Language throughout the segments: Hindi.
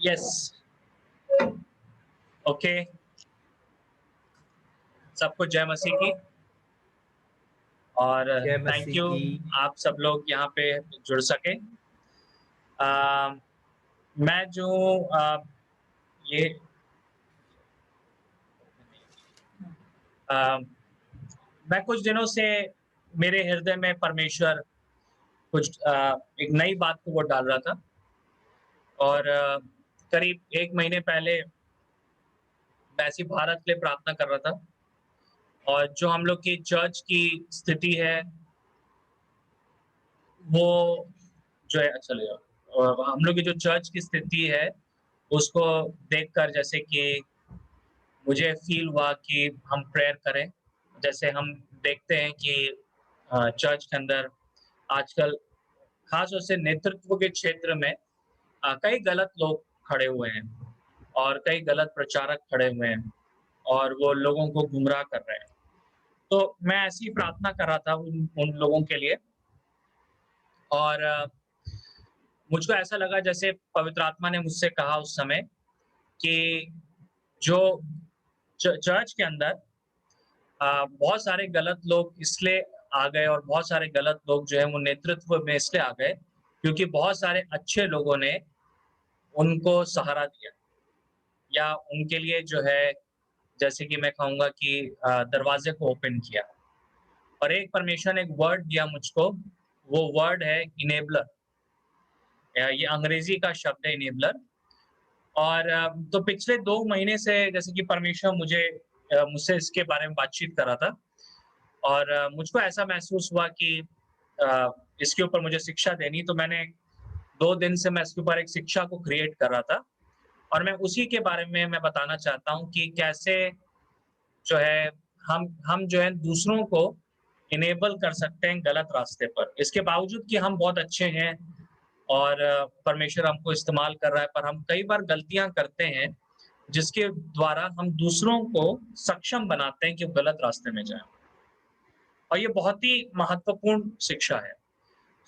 Yes, okay. सबको जय मसीह की और जय थैंक मसीह यू की। आप सब लोग यहाँ पे जुड़ सके। अ, मैं जो ये अ, मैं कुछ दिनों से मेरे हृदय में परमेश्वर कुछ एक नई बात को वो डाल रहा था और करीब 1 महीने पहले मैं ऐसी भारत के लिए प्रार्थना कर रहा था और जो हम लोग की चर्च की स्थिति है वो जो है अच्छा लगेगा और हम लोग की जो चर्च की स्थिति है उसको देखकर जैसे कि मुझे फ़ील हुआ कि हम प्रेयर करें। जैसे हम देखते हैं कि चर्च के अंदर आजकल ख़ास तौर से नेतृत्व के क्षेत्र में कई गलत लोग खड़े हुए हैं और कई गलत प्रचारक खड़े हुए हैं और वो लोगों को गुमराह कर रहे हैं। तो मैं ऐसी प्रार्थना कर रहा था उन उन लोगों के लिए और मुझको ऐसा लगा जैसे पवित्र आत्मा ने मुझसे कहा उस समय कि जो चर्च के अंदर बहुत सारे गलत लोग इसलिए आ गए और बहुत सारे गलत लोग जो है वो नेतृत्व में इसलिए आ गए क्योंकि बहुत सारे अच्छे लोगों ने उनको सहारा दिया या उनके लिए जो है जैसे कि मैं कहूँगा कि दरवाजे को ओपन किया और एक परमेश्वर ने एक वर्ड दिया मुझको, वो वर्ड है इनेबलर। ये अंग्रेजी का शब्द है इनेबलर और तो पिछले 2 महीने से जैसे कि परमेश्वर मुझसे इसके बारे में बातचीत कर रहा था और मुझको ऐसा महसूस हुआ कि अ, इसके ऊपर मुझे शिक्षा देनी, तो मैंने 2 दिन से मैं इसके ऊपर एक शिक्षा को क्रिएट कर रहा था और मैं उसी के बारे में मैं बताना चाहता हूँ कि कैसे जो है हम जो है दूसरों को इनेबल कर सकते हैं गलत रास्ते पर। इसके बावजूद कि हम बहुत अच्छे हैं और परमेश्वर हमको इस्तेमाल कर रहा है, पर हम कई बार गलतियाँ करते हैं, जिसके द्वारा हम दूसरों को सक्षम बनाते हैं कि वो गलत रास्ते में जाएँ और ये बहुत ही महत्वपूर्ण शिक्षा है।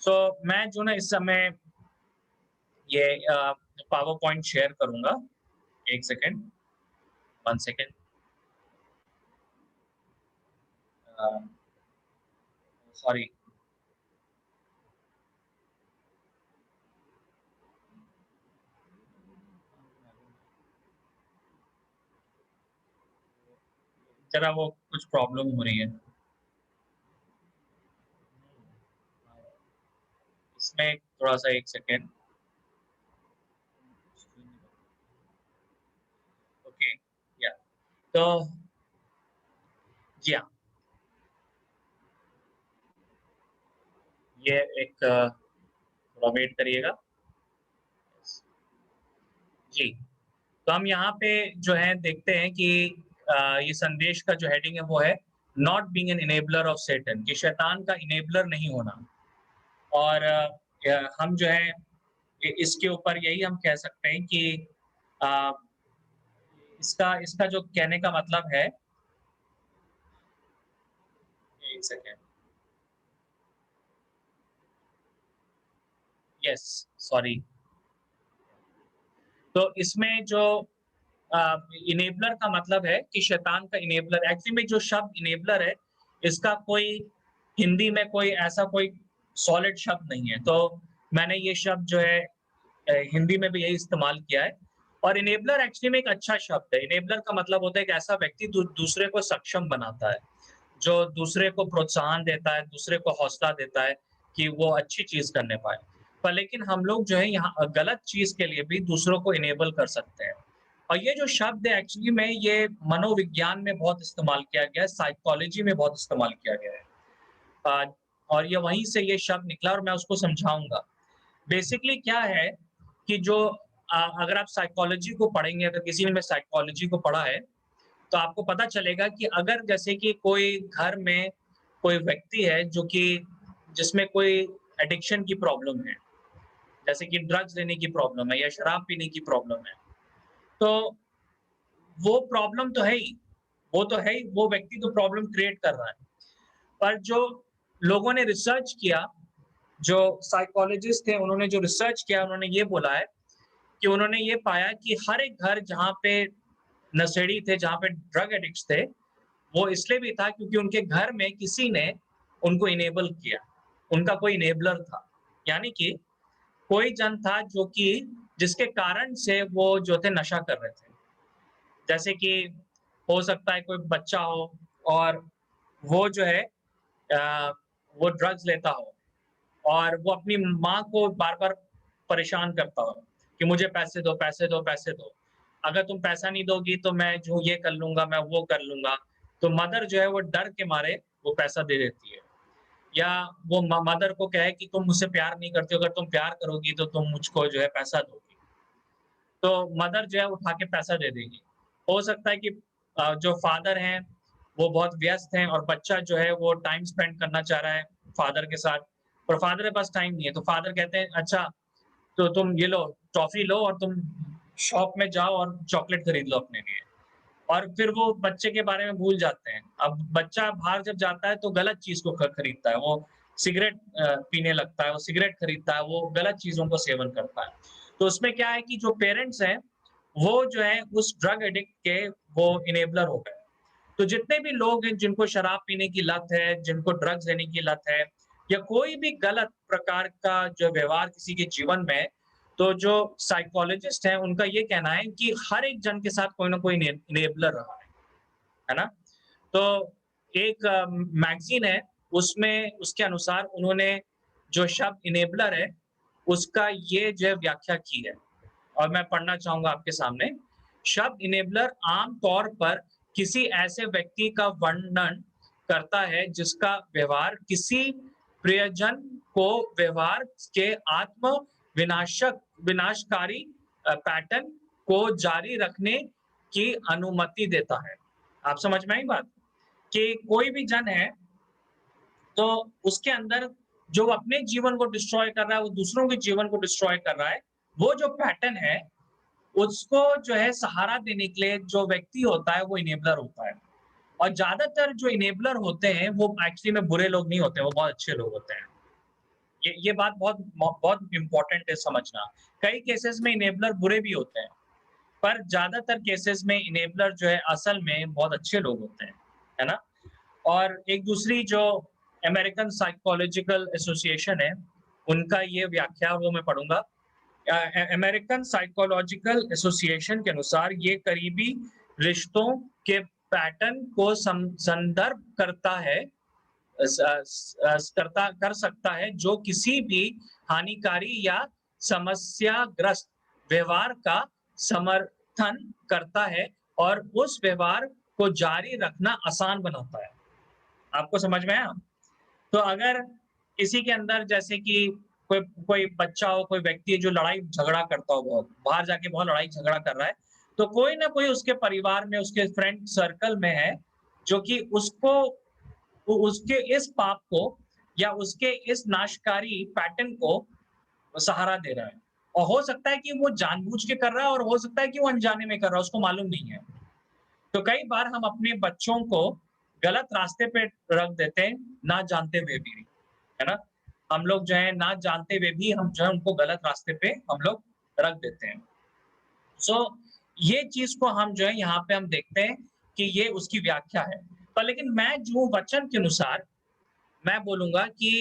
सो मैं जो ना इस समय ये पावर पॉइंट शेयर करूँगा। 1 सेकंड, 1 सेकंड। अ, सॉरी। ज़रा वो कुछ प्रॉब्लम हो रही है। इसमें थोड़ा-सा 1 सेकंड। ओके, या तो जी हाँ, ये एक थोड़ा वेट करिएगा। जी, तो हम यहाँ पे जो है देखते हैं कि ये संदेश का जो हेडिंग है वो है not being an enabler of satan, कि शैतान का इनेबलर नहीं होना। और हम जो है इसके ऊपर यही हम कह सकते हैं कि अ, इसका इसका जो कहने का मतलब है, 1 सेकंड। Yes, sorry. तो इसमें जो इनेबलर का मतलब है कि शैतान का इनेबलर, एक्चुअली में जो शब्द इनेबलर है, इसका कोई हिंदी में कोई ऐसा कोई सॉलिड शब्द नहीं है। तो मैंने ये शब्द जो है हिंदी में भी यही इस्तेमाल किया है और इनेबलर एक्चुअली में एक अच्छा शब्द है। इनेबलर का मतलब होता है एक ऐसा व्यक्ति दूसरे को सक्षम बनाता है, जो दूसरे को प्रोत्साहन देता है, दूसरे को हौसला देता है कि वो अच्छी चीज़ करने पाए। पर लेकिन हम लोग जो है यहाँ गलत चीज़ के लिए भी दूसरों को इनेबल कर सकते हैं। और ये जो शब्द है एक्चुअली में ये मनोविज्ञान में बहुत इस्तेमाल किया गया है, साइकोलॉजी में बहुत इस्तेमाल किया गया है। अ, और ये वहीं से ये शब्द निकला और मैं उसको समझाऊँगा। बेसिकली क्या है कि जो अगर आप साइकोलॉजी को पढ़ेंगे, अगर किसी ने साइकोलॉजी को पढ़ा है, तो आपको पता चलेगा कि अगर जैसे कि कोई घर में कोई व्यक्ति है जो कि जिसमें कोई एडिक्शन की प्रॉब्लम है, जैसे कि ड्रग्स लेने की प्रॉब्लम है या शराब पीने की प्रॉब्लम है, तो वो प्रॉब्लम तो है ही, वो तो है ही, वो व्यक्ति तो प्रॉब्लम क्रिएट कर रहा है। पर जो लोगों ने रिसर्च किया, जो साइकोलॉजिस्ट थे, उन्होंने जो रिसर्च किया, उन्होंने ये बोला है कि उन्होंने ये पाया कि हर एक घर जहाँ पे नशेड़ी थे, जहाँ पे ड्रग एडिक्ट्स थे, वो इसलिए भी था क्योंकि उनके घर में किसी ने उनको इनेबल किया, उनका कोई इनेबलर था। यानी कि कोई जन था जो कि जिसके कारण से वो जो थे नशा कर रहे थे। जैसे कि हो सकता है कोई बच्चा हो और वो जो है वो ड्रग्स लेता हो और वो अपनी माँ को बार-बार परेशान करता हो कि मुझे पैसे दो, पैसे दो, पैसे दो। अगर तुम पैसा नहीं दोगी तो मैं जो ये कर लूँगा, मैं वो कर लूँगा। तो मदर जो है वो डर के मारे वो पैसा दे देती है। या वो मदर को कहे कि तुम मुझसे प्यार नहीं करती हो, अगर तुम प्यार करोगी तो तुम मुझको जो है पैसा दोगी। तो मदर जो है उठा के पैसा दे देगी। हो सकता है कि जो फादर हैं, वो बहुत व्यस्त हैं और बच्चा जो है वो टाइम स्पेंड करना चाह रहा है फादर के साथ, पर फादर के पास टाइम नहीं है। तो फादर कहते हैं, "अच्छा, तो तुम ये लो, टॉफ़ी लो और तुम शॉप में जाओ और चॉकलेट खरीद लो अपने लिए।" और फिर वो बच्चे के बारे में भूल जाते हैं। अब बच्चा बाहर जब जाता है तो गलत चीज़ को खरीदता है। वो सिगरेट पीने लगता है, वो सिगरेट खरीदता है, वो गलत चीज़ों को सेवन करता है। तो उसमें क्या है कि जो पेरेंट्स हैं, वो जो है उस ड्रग एडिक्ट के वो इनेबलर हो गए। तो जितने भी लोग हैं जिनको शराब पीने की लत है, जिनको ड्रग्स लेने की लत है या कोई भी गलत प्रकार का जो व्यवहार किसी के जीवन में है, तो जो साइकोलॉजिस्ट हैं उनका ये कहना है कि हर एक जन के साथ कोई ना कोई इनेबलर रहा है ना? तो एक मैगज़ीन है, उसमें उसके अनुसार उन्होंने जो शब्द इनेबलर है, उसका ये जो है व्याख्या की है और मैं पढ़ना चाहूँगा आपके सामने। शब्द इनेबलर आम तौर पर किसी ऐसे व्यक्ति का वर्णन करता है जिसका व्यवहार किसी प्रियजन को व्यवहार के आत्म विनाशक विनाशकारी पैटर्न को जारी रखने की अनुमति देता है। आप समझ में आई बात? कि कोई भी जन है, तो उसके अंदर जो अपने जीवन को डिस्ट्रॉय कर रहा है, वो दूसरों के जीवन को डिस्ट्रॉय कर रहा है। वो जो पैटर्न है, उसको जो है सहारा देने के लिए जो व्यक्ति होता है, वो इनेबलर होता है। और ज़्यादातर जो इनेबलर होते हैं, वो एक्चुअली में बुरे लोग नहीं होते, वो बहुत अच्छे लोग होते हैं। ये बात बहुत इम्पोर्टेंट है समझना। कई केसेज़ में इनेबलर बुरे भी होते हैं, पर ज़्यादातर केसेज़ में इनेबलर जो है असल में बहुत अच्छे लोग होते हैं, है ना? और एक दूसरी जो अमेरिकन साइकोलॉजिकल एसोसिएशन है, उनका ये व्याख्या वो मैं पढ़ूँगा। अमेरिकन साइकोलॉजिकल एसोसिएशन के अनुसार ये करीबी रिश्तों के पैटर्न को संदर्भ करता है कर सकता है जो किसी भी हानिकारी या समस्याग्रस्त व्यवहार का समर्थन करता है और उस व्यवहार को जारी रखना आसान बनाता है। आपको समझ में आया? तो अगर किसी के अंदर जैसे कि कोई कोई बच्चा हो, कोई व्यक्ति है जो लड़ाई-झगड़ा करता हो बहुत, बाहर जाके बहुत लड़ाई-झगड़ा कर रहा है, तो कोई ना कोई उसके परिवार में, उसके फ्रेंड सर्कल में है, जो कि उसको उसके इस पाप को या उसके इस नाशकारी पैटर्न को सहारा दे रहा है। और हो सकता है कि वो जानबूझ के कर रहा है और हो सकता है कि वो अनजाने में कर रहा है, उसको मालूम नहीं है। तो कई बार हम अपने बच्चों को गलत रास्ते पे रख देते हैं, ना जानते हुए भी, है ना? हम लोग जो है ना जानते हुए भी हम जो है उनको गलत रास्ते पे हम लोग रख देते हैं। सो ये चीज़ को हम जो है यहाँ पे हम देखते हैं कि ये उसकी व्याख्या है। पर लेकिन मैं जो वचन के अनुसार मैं बोलूँगा कि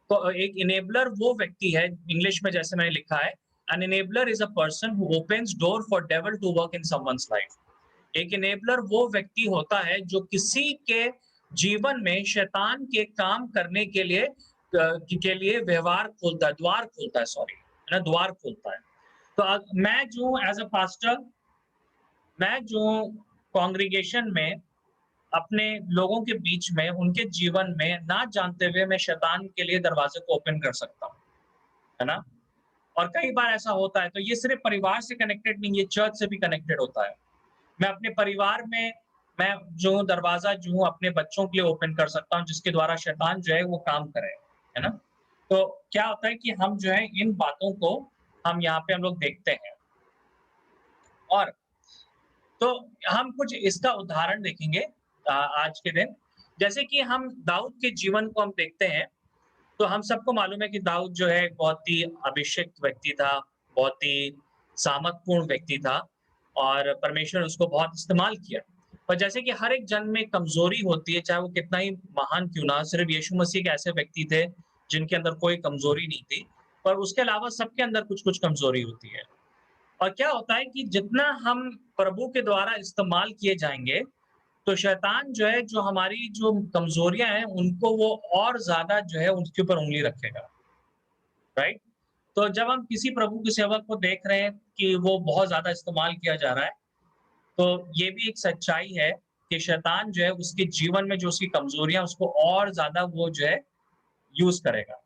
तो एक इनेबलर वो व्यक्ति है, इंग्लिश में जैसे मैंने लिखा है, an enabler is a person who opens door for devil to work in someone's life. एक इनेबलर वो व्यक्ति होता है जो किसी के जीवन में शैतान के काम करने के लिए व्यवहार खोलता है, द्वार खोलता है, सॉरी, है ना? द्वार खोलता है। तो मैं जो एज़ अ पास्टर, मैं जो कांग्रीगेशन में अपने लोगों के बीच में, उनके जीवन में ना जानते हुए मैं शैतान के लिए दरवाज़े को ओपन कर सकता हूँ, है ना? और कई बार ऐसा होता है, तो ये सिर्फ़ परिवार से कनेक्टेड नहीं, ये चर्च से भी कनेक्टेड होता है। मैं अपने परिवार में मैं जो दरवाज़ा जो हूँ अपने बच्चों के लिए ओपन कर सकता हूँ, जिसके द्वारा शैतान जो है वो काम करे, है ना? तो क्या होता है कि हम जो है इन बातों को हम यहाँ पे हम लोग देखते हैं और तो हम कुछ इसका उदाहरण देखेंगे आज के दिन। जैसे कि हम दाऊद के जीवन को हम देखते हैं, तो हम सबको मालूम है कि दाऊद जो है एक बहुत ही अभिषिक्त व्यक्ति था, बहुत ही सामर्थपूर्ण व्यक्ति था और परमेश्वर ने उसको बहुत इस्तेमाल किया। पर जैसे कि हर एक जन में कमज़ोरी होती है, चाहे वो कितना ही महान क्यों ना, सिर्फ़ यीशु मसीह एक ऐसे व्यक्ति थे, जिनके अंदर कोई कमज़ोरी नहीं थी, पर उसके अलावा सबके अंदर कुछ-कुछ कमज़ोरी होती है। और क्या होता है कि जितना हम प्रभु के द्वारा इस्तेमाल किए जाएँगे, तो शैतान जो है, जो हमारी जो कमज़ोरियाँ हैं, उनको वो और ज़्यादा जो है, उसके ऊपर उँगली रखेगा, राइट? तो जब हम किसी प्रभु के सेवक को देख रहे हैं कि वो बहुत ज़्यादा इस्तेमाल किया जा रहा है, तो ये भी एक सच्चाई है कि शैतान जो है, उसके जीवन में जो उसकी कमज़ोरियाँ, उसको और ज़्यादा वो जो है, यूज़ करेगा।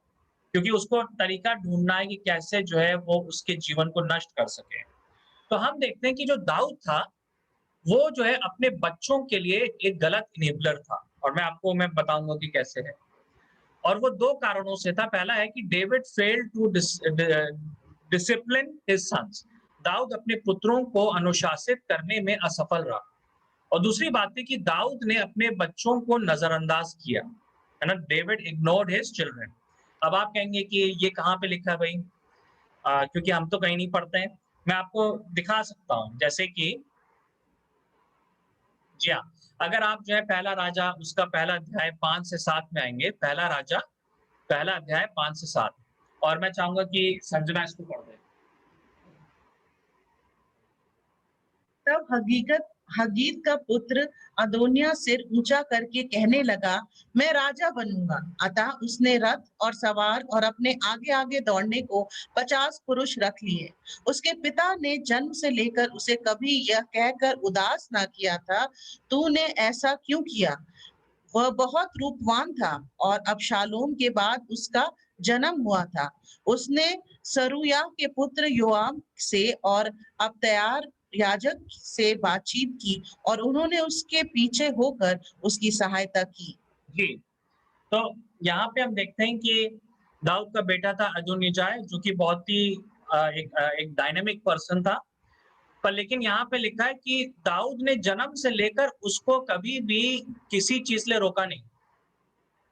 क्योंकि उसको तरीका ढूँढना है कि कैसे जो है, वो उसके जीवन को नष्ट कर सके। तो हम देखते हैं कि जो दाऊद था, वो जो है अपने बच्चों के लिए एक गलत इनेबलर था और मैं बताऊँगा कि कैसे है। और वो 2 कारणों से था। पहला है कि David failed to discipline his sons. दाऊद अपने पुत्रों को अनुशासित करने में असफल रहा। और दूसरी बात थी कि दाऊद ने अपने बच्चों को नज़रअंदाज किया, है ना? David ignored his children. अब आप कहेंगे कि ये कहाँ पे लिखा है भई? क्योंकि हम तो कहीं नहीं पढ़ते हैं। मैं आपको दिखा सकता हूँ, जैसे कि जी हाँ, अगर आप जो है पहला राजा उसका पहला अध्याय 5 से 7 में आएँगे, पहला राजा, पहला अध्याय 5 से 7 और मैं चाहूँगा कि संजना इसको पढ़ दे। तब हगीत का पुत्र अदोनिय्याह सिर ऊंचा करके कहने लगा, मैं राजा बनूंगा। अतः उसने रथ और सवार और अपने आगे आगे दौड़ने को 50 पुरुष रख लिए। उसके पिता ने जन्म से लेकर उसे कभी यह कहकर उदास ना किया था, तूने ऐसा क्यों किया? वह बहुत रूपवान था और अबशालोम के बाद उसका जन्म हुआ था। उसने सरूयाह के पुत्र योआब से और अबत्यार याजक से बातचीत की और उन्होंने उसके पीछे होकर उसकी सहायता की। जी, तो यहाँ पे हम देखते हैं कि दाऊद का बेटा था अदोनिय्याह जो कि बहुत ही एक डायनामिक पर्सन था। पर लेकिन यहाँ पे लिखा है कि दाऊद ने जन्म से लेकर उसको कभी भी किसी चीज़ के लिए रोका नहीं।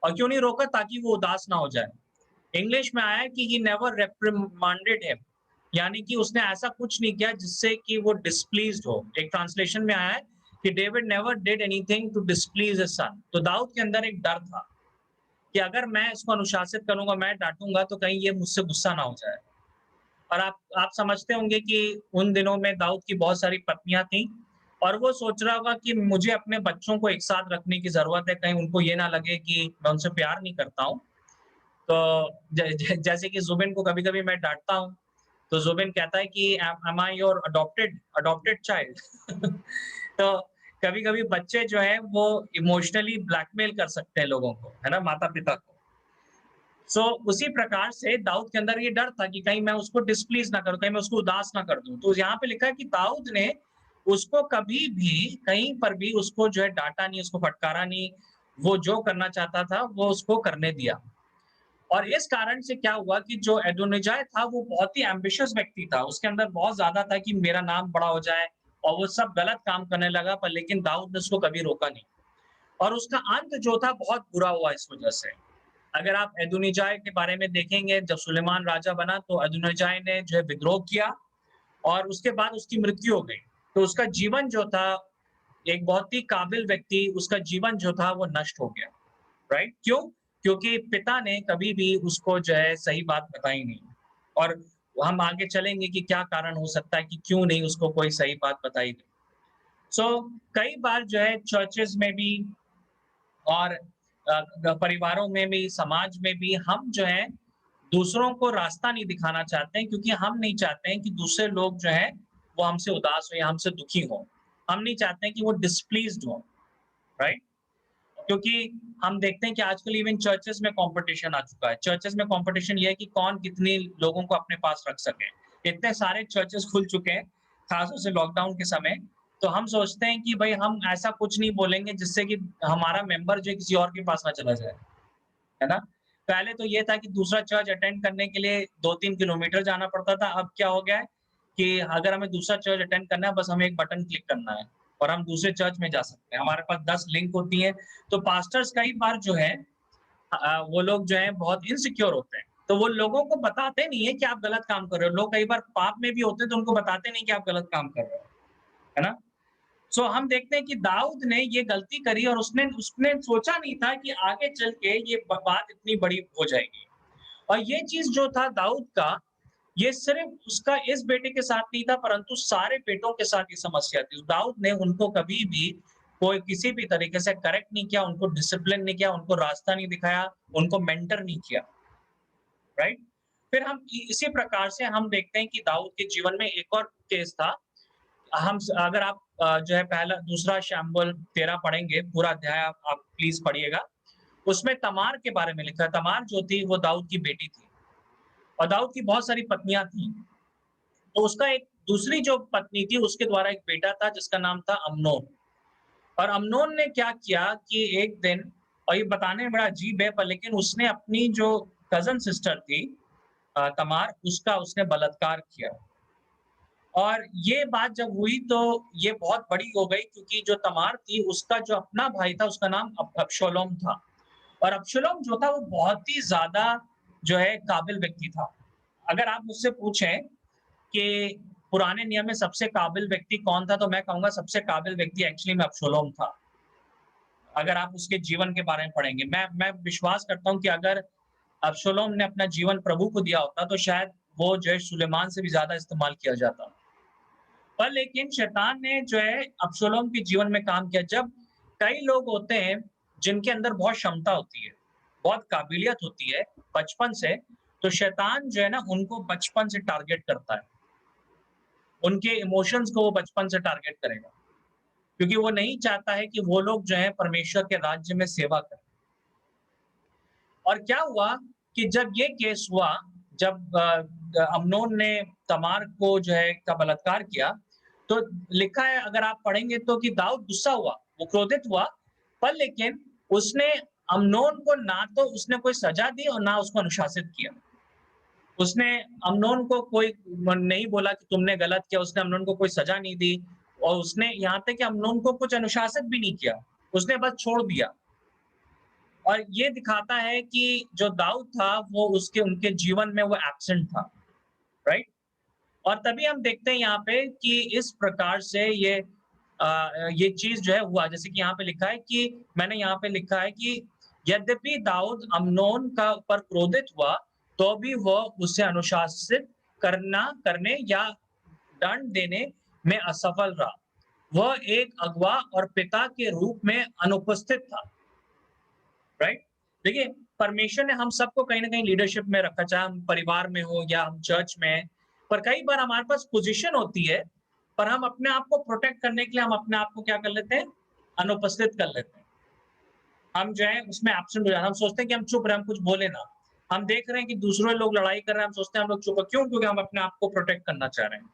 और क्यों नहीं रोका? ताकि वो उदास ना हो जाए। इंग्लिश में आया है कि ही नेवर रिप्रिमांडेड हिम, यानी कि उसने ऐसा कुछ नहीं किया जिससे कि वो डिस्प्लीज्ड हो। एक ट्रांसलेशन में आया है कि David never did anything to displease his son. तो दाऊद के अंदर एक डर था कि अगर मैं इसको अनुशासित करूँगा, मैं डाँटूँगा तो कहीं ये मुझसे गुस्सा ना हो जाए। और आप समझते होंगे कि उन दिनों में दाऊद की बहुत सारी पत्नियाँ थीं और वो सोच रहा होगा कि मुझे अपने बच्चों को एक साथ रखने की ज़रूरत है, कहीं उनको ये ना लगे कि मैं उनसे प्यार नहीं करता हूँ। तो ज ज जैसे कि ज़ुबिन को कभी-कभी मैं डाँटता हूँ, तो ज़ुबिन कहता है कि am I your adopted child? तो कभी-कभी बच्चे जो हैं वो इमोशनली ब्लैकमेल कर सकते हैं लोगों को, है ना? माता-पिता को। सो उसी प्रकार से दाऊद के अंदर ये डर था कि कहीं मैं उसको डिस्प्लीज़ ना करूँ, कहीं मैं उसको उदास ना कर दूँ। तो यहाँ पे लिखा है कि दाऊद ने उसको कभी भी, कहीं पर भी उसको जो है डाँटा नहीं, उसको फटकारा नहीं। वो जो करना चाहता था, वो उसको करने दिया। और इस कारण से क्या हुआ कि जो एडोनिय्याह था वो बहुत ही एम्बिशियस व्यक्ति था। उसके अंदर बहुत ज़्यादा था कि मेरा नाम बड़ा हो जाए और वो सब गलत काम करने लगा पर लेकिन दाऊद ने उसको कभी रोका नहीं। और उसका अंत जो था बहुत बुरा हुआ इस वज़ह से। अगर आप एदोनिय्याह के बारे में देखेंगे, जब सुलेमान राजा बना तो एदोनिय्याह ने जो है विद्रोह किया और उसके बाद उसकी मृत्यु हो गई। तो उसका जीवन जो था, एक बहुत ही काबिल व्यक्ति, उसका जीवन जो था वो नष्ट हो गया, राइट? क्यों? क्योंकि पिता ने कभी भी उसको जो है सही बात बताई नहीं। और हम आगे चलेंगे कि क्या कारण हो सकता है कि क्यों नहीं उसको कोई सही बात बताई गई। सो कई बार जो है चर्चेज़ में भी और परिवारों में भी, समाज में भी हम जो है दूसरों को रास्ता नहीं दिखाना चाहते हैं क्योंकि हम नहीं चाहते हैं कि दूसरे लोग जो हैं वो हमसे उदास हो या हमसे दुखी हों। हम नहीं चाहते हैं कि वो डिस्प्लीज़्ड हों, राइट? क्योंकि हम देखते हैं कि आजकल इवन चर्चेज़ में कॉम्पिटिशन आ चुका है। चर्चेज़ में कॉम्पिटिशन ये है कि कौन कितने लोगों को अपने पास रख सके। इतने सारे चर्चेज़ खुल चुके हैं, खासतौर से लॉकडाउन के समय। तो हम सोचते हैं कि भई हम ऐसा कुछ नहीं बोलेंगे जिससे कि हमारा मेंबर जो है किसी और के पास ना चला जाए, है ना? पहले तो ये था कि दूसरा चर्च अटेंड करने के लिए 2-3 किलोमीटर जाना पड़ता था। अब क्या हो गया है कि अगर हमें दूसरा चर्च अटेंड करना है, बस हमें एक बटन क्लिक करना है और हम दूसरे चर्च में जा सकते हैं। हमारे पास 10 लिंक होती हैं। तो पास्टर्स कई बार जो है वो लोग जो हैं बहुत इनसिक्योर होते हैं तो वो लोगों को बताते नहीं है कि आप गलत काम कर रहे हो। लोग कई बार पाप में भी होते हैं तो उनको बताते नहीं कि आप गलत काम कर रहे हो, है ना? सो हम देखते हैं कि दाऊद ने ये गलती करी और उसने उसने सोचा नहीं था कि आगे चल के ये बात इतनी बड़ी हो जाएगी। और ये चीज़ जो था दाऊद का, ये सिर्फ़ उसका इस बेटे के साथ नहीं था परंतु सारे बेटों के साथ ये समस्या थी। दाऊद ने उनको कभी भी कोई किसी भी तरीके से करेक्ट नहीं किया, उनको डिसिप्लिन नहीं किया, उनको रास्ता नहीं दिखाया, उनको मेंटर नहीं किया, राइट? फिर हम इसी प्रकार से हम देखते हैं कि दाऊद के जीवन में एक और केस था। हम स अगर आप जो है पहला दूसरा शमूएल 13 पढ़ेंगे, पूरा अध्याय आप प्लीज़ पढ़िएगा। उसमें तमार के बारे में लिखा है। तमार जो थी वो दाऊद की बेटी थी और दाऊद की बहुत सारी पत्नियाँ थीं। तो उसका एक दूसरी जो पत्नी थी उसके द्वारा एक बेटा था जिसका नाम था अम्नोन। और अम्नोन ने क्या किया कि एक दिन, और ये बताने में बड़ा अजीब है, पर लेकिन उसने अपनी जो कज़न सिस्टर थी तमार, उसका उसने बलात्कार किया। और ये बात जब हुई तो ये बहुत बड़ी हो गई क्योंकि जो तमार थी उसका जो अपना भाई था उसका नाम अबशालोम था। और अबशालोम जो था वो बहुत ही ज़्यादा जो है काबिल व्यक्ति था। अगर आप मुझसे पूछें कि पुराने नियम में सबसे काबिल व्यक्ति कौन था? तो मैं कहूँगा सबसे काबिल व्यक्ति एक्चुअली में अबशालोम था। अगर आप उसके जीवन के बारे में पढ़ेंगे। मैं विश्वास करता हूँ कि अगर अबशालोम ने अपना जीवन प्रभु को दिया होता तो शायद वो जो है सुलेमान से भी ज़्यादा इस्तेमाल किया जाता। पर लेकिन शैतान ने जो है अबशालोम के जीवन में काम किया। जब कई लोग होते हैं जिनके अंदर बहुत क्षमता होती है, बहुत काबिलियत होती है बचपन से, तो शैतान जो है ना उनको बचपन से टारगेट करता है। उनके इमोशंस को वो बचपन से टारगेट करेगा, क्योंकि वो नहीं चाहता है कि वो लोग जो है परमेश्वर के राज्य में सेवा करें। और क्या हुआ कि जब ये केस हुआ, जब अम्नोन ने तमार को जो है का बलात्कार किया, तो लिखा है अगर आप पढ़ेंगे तो कि दाऊद गुस्सा हुआ, वो क्रोधित हुआ, पर लेकिन उसने अम्नोन को ना तो उसने कोई सज़ा दी और ना उसको अनुशासित किया। उसने अम्नोन को कोई नहीं बोला कि तुमने गलत किया, उसने अम्नोन को कोई सज़ा नहीं दी और उसने यहाँ तक कि अम्नोन को कुछ अनुशासित भी नहीं किया, उसने बस छोड़ दिया। और ये दिखाता है कि जो दाऊद था वो उसके उनके जीवन में वो एब्सेंट था, राइट? और तभी हम देखते हैं यहाँ पे कि इस प्रकार से ये चीज़ जो है हुआ, जैसे कि यहाँ पे लिखा है कि मैंने यहाँ पे लिखा है कि यद्यपि दाऊद अम्नोन का ऊपर क्रोधित हुआ, तो भी वह उसे अनुशासित करने या दंड देने में असफल रहा। वह एक अगुआ और पिता के रूप में अनुपस्थित था। राइट? देखिए, परमेश्वर ने हम सबको कहीं न कहीं लीडरशिप में रखा, चाहे हम परिवार में हो या हम चर्च में हैं। पर कई बार हमारे पास पोज़ीशन होती है, पर हम अपने आप को प्रोटेक्ट करने के लिए हम अपने आप को क्या कर लेते हैं? अनुपस्थित कर लेते हैं। हम जो है उसमें एब्सेंट हो जाना, हम सोचते हैं कि हम चुप रहे, हम कुछ बोले ना। हम देख रहे हैं कि दूसरे लोग लड़ाई कर रहे हैं, हम सोचते हैं हम लोग चुप हैं। क्यों? क्योंकि हम अपने आप को प्रोटेक्ट करना चाह रहे हैं।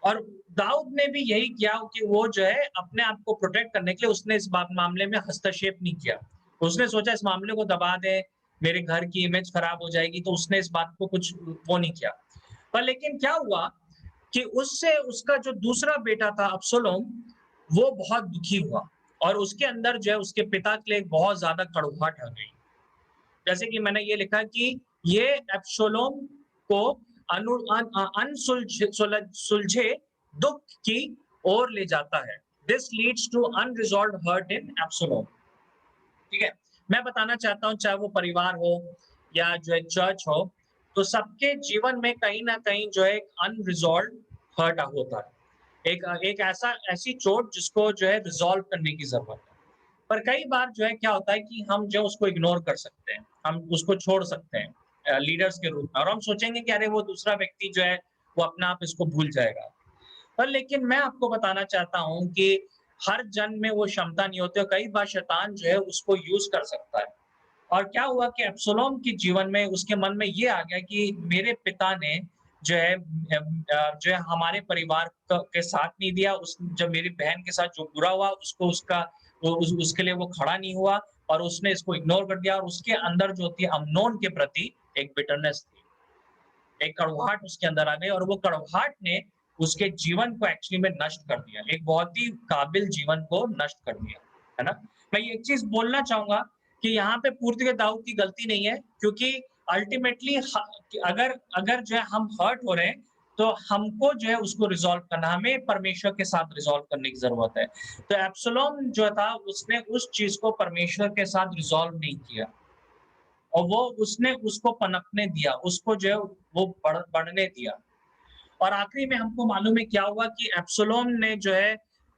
और दाऊद ने भी यही किया कि वो जो है अपने आप को प्रोटेक्ट करने के लिए उसने इस बात मामले में हस्तक्षेप नहीं किया। उसने सोचा इस मामले को दबा दें, मेरे घर की इमेज खराब हो जाएगी, तो उसने इस बात को कुछ वो नहीं किया। पर लेकिन क्या हुआ कि उससे उसका जो दूसरा बेटा था अब्सोलोम, वो बहुत दुखी हुआ और उसके अंदर जो है उसके पिता के लिए एक बहुत ज़्यादा कड़वाहट आ गई। जैसे कि मैंने ये लिखा कि ये एब्सोलोम को सुलझे दुख की ओर ले जाता है। This leads to unresolved hurt in Absalom. ठीक है? मैं बताना चाहता हूँ चाहे वो परिवार हो या जो है चर्च हो, तो सबके जीवन में कहीं न कहीं जो है एक अनरिजॉल्व्ड हर्ट होता है। एक एक ऐसी चोट जिसको जो है रिज़ॉल्व करने की ज़रूरत है। पर कई बार जो है क्या होता है कि हम जो उसको इग्नोर कर सकते हैं, हम उसको छोड़ सकते हैं लीडर्स के रूप में, और हम सोचेंगे कि अरे वो दूसरा व्यक्ति जो है वो अपने आप इसको भूल जाएगा। पर लेकिन मैं आपको बताना चाहता हूँ कि हर जन में वो क्षमता नहीं होती और कई बार शैतान जो है उसको यूज़ कर सकता है। और क्या हुआ कि अब्सोलोम के जीवन में उसके मन में ये आ गया कि मेरे पिता ने जो है जो है हमारे परिवार के साथ नहीं दिया, उस जब मेरी बहन के साथ जो बुरा हुआ उसको उसके लिए वो खड़ा नहीं हुआ और उसने इसको इग्नोर कर दिया और उसके अंदर जो थी अम्नोन के प्रति एक बिटरनेस थी, एक कड़वाहट उसके अंदर आ गई और वो कड़वाहट ने उसके जीवन को एक्चुअली में नष्ट कर दिया, एक बहुत ही काबिल जीवन को नष्ट कर दिया, है ना? मैं ये एक चीज़ बोलना चाहूँगा कि यहाँ पे पूर्णतः दाऊद की गलती नहीं है, क्योंकि अल्टीमेटली अगर अगर जो है हम हर्ट हो रहे हैं, तो हमको जो है उसको रिज़ॉल्व करना, हमें परमेश्वर के साथ रिज़ॉल्व करने की ज़रूरत है। तो एब्सलोम जो था उसने उस चीज़ को परमेश्वर के साथ रिज़ॉल्व नहीं किया और वो उसने उसको पनपने दिया, उसको जो है वो बढ़ने दिया। और आखिरी में हमको मालूम है क्या हुआ कि एब्सलोम ने जो है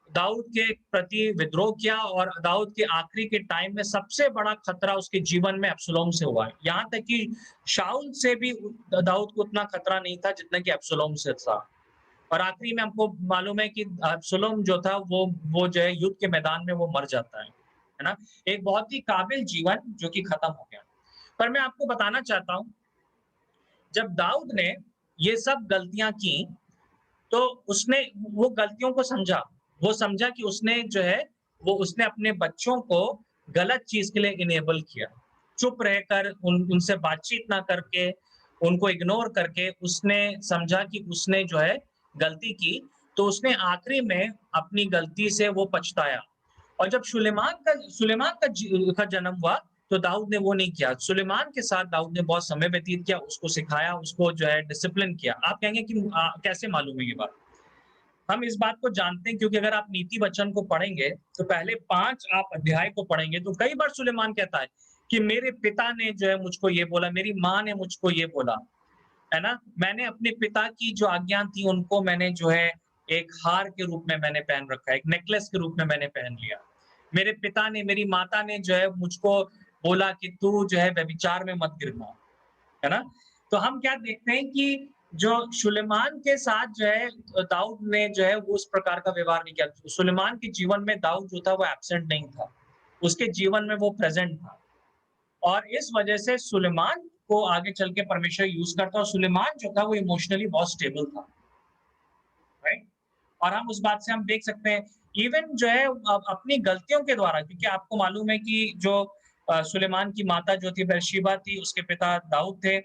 दाऊद के प्रति विद्रोह किया और दाऊद के आखिरी के टाइम में सबसे बड़ा खतरा उसके जीवन में एब्सलोम से हुआ है। यहाँ तक कि शाऊल से भी दाऊद को उतना खतरा नहीं था जितना कि एब्सलोम से था। और आखिरी में हमको मालूम है कि अब्सलोम जो था वो जो है युद्ध के मैदान में वो मर जाता है ना? एक बहुत ही काबिल जीवन जो कि खत्म हो गया। पर मैं आपको बताना चाहता हूँ, जब दाऊद ने ये सब गलतियाँ की, तो उसने वो गलतियों को समझा। वो समझा कि उसने जो है, वो उसने अपने बच्चों को गलत चीज़ के लिए इनेबल किया। चुप रहकर उनसे बातचीत ना करके, उनको इग्नोर करके उसने समझा कि उसने जो है गलती की, तो उसने आखिरी में अपनी गलती से वो पछताया। और जब सुलेमान का जन्म हुआ, तो दाऊद ने वो नहीं किया। सुलेमान के साथ दाऊद ने बहुत समय व्यतीत किया, उसको सिखाया, उसको जो है डिसिप्लिन किया। आप कहेंगे कि कैसे मालूम है ये बात? हम इस बात को जानते हैं क्योंकि अगर आप नीति वचन को पढ़ेंगे, तो पहले 5 आप अध्याय को पढ़ेंगे, तो कई बार सुलेमान कहता है कि मेरे पिता ने जो है मुझको ये बोला, मेरी माँ ने मुझको ये बोला, है ना? मैंने अपने पिता की जो आज्ञा थी उनको मैंने जो है एक हार के रूप में मैंने पहन रखा है, एक नेकलेस के रूप में मैंने पहन लिया। मेरे पिता ने, मेरी माता ने जो है मुझको बोला कि तू जो है व्यभिचार में मत गिरना। है ना? तो हम क्या देखते हैं कि जो सुलेमान के साथ जो है दाऊद ने जो है वो उस प्रकार का व्यवहार नहीं किया। सुलेमान के जीवन में दाऊद जो था वो एब्सेंट नहीं था। उसके जीवन में वो प्रेज़ेंट था और इस वजह से सुलेमान को आगे चल के परमेश्वर यूज़ करता और सुलेमान जो था वो इमोशनली बहुत स्टेबल था, राइट? और हम उस बात से हम देख सकते हैं इवन जो है अपनी गलतियों के द्वारा क्योंकि आपको मालूम है कि जो सुलेमान की माता जो थी बथशेबा थी, उसके पिता दाऊद थे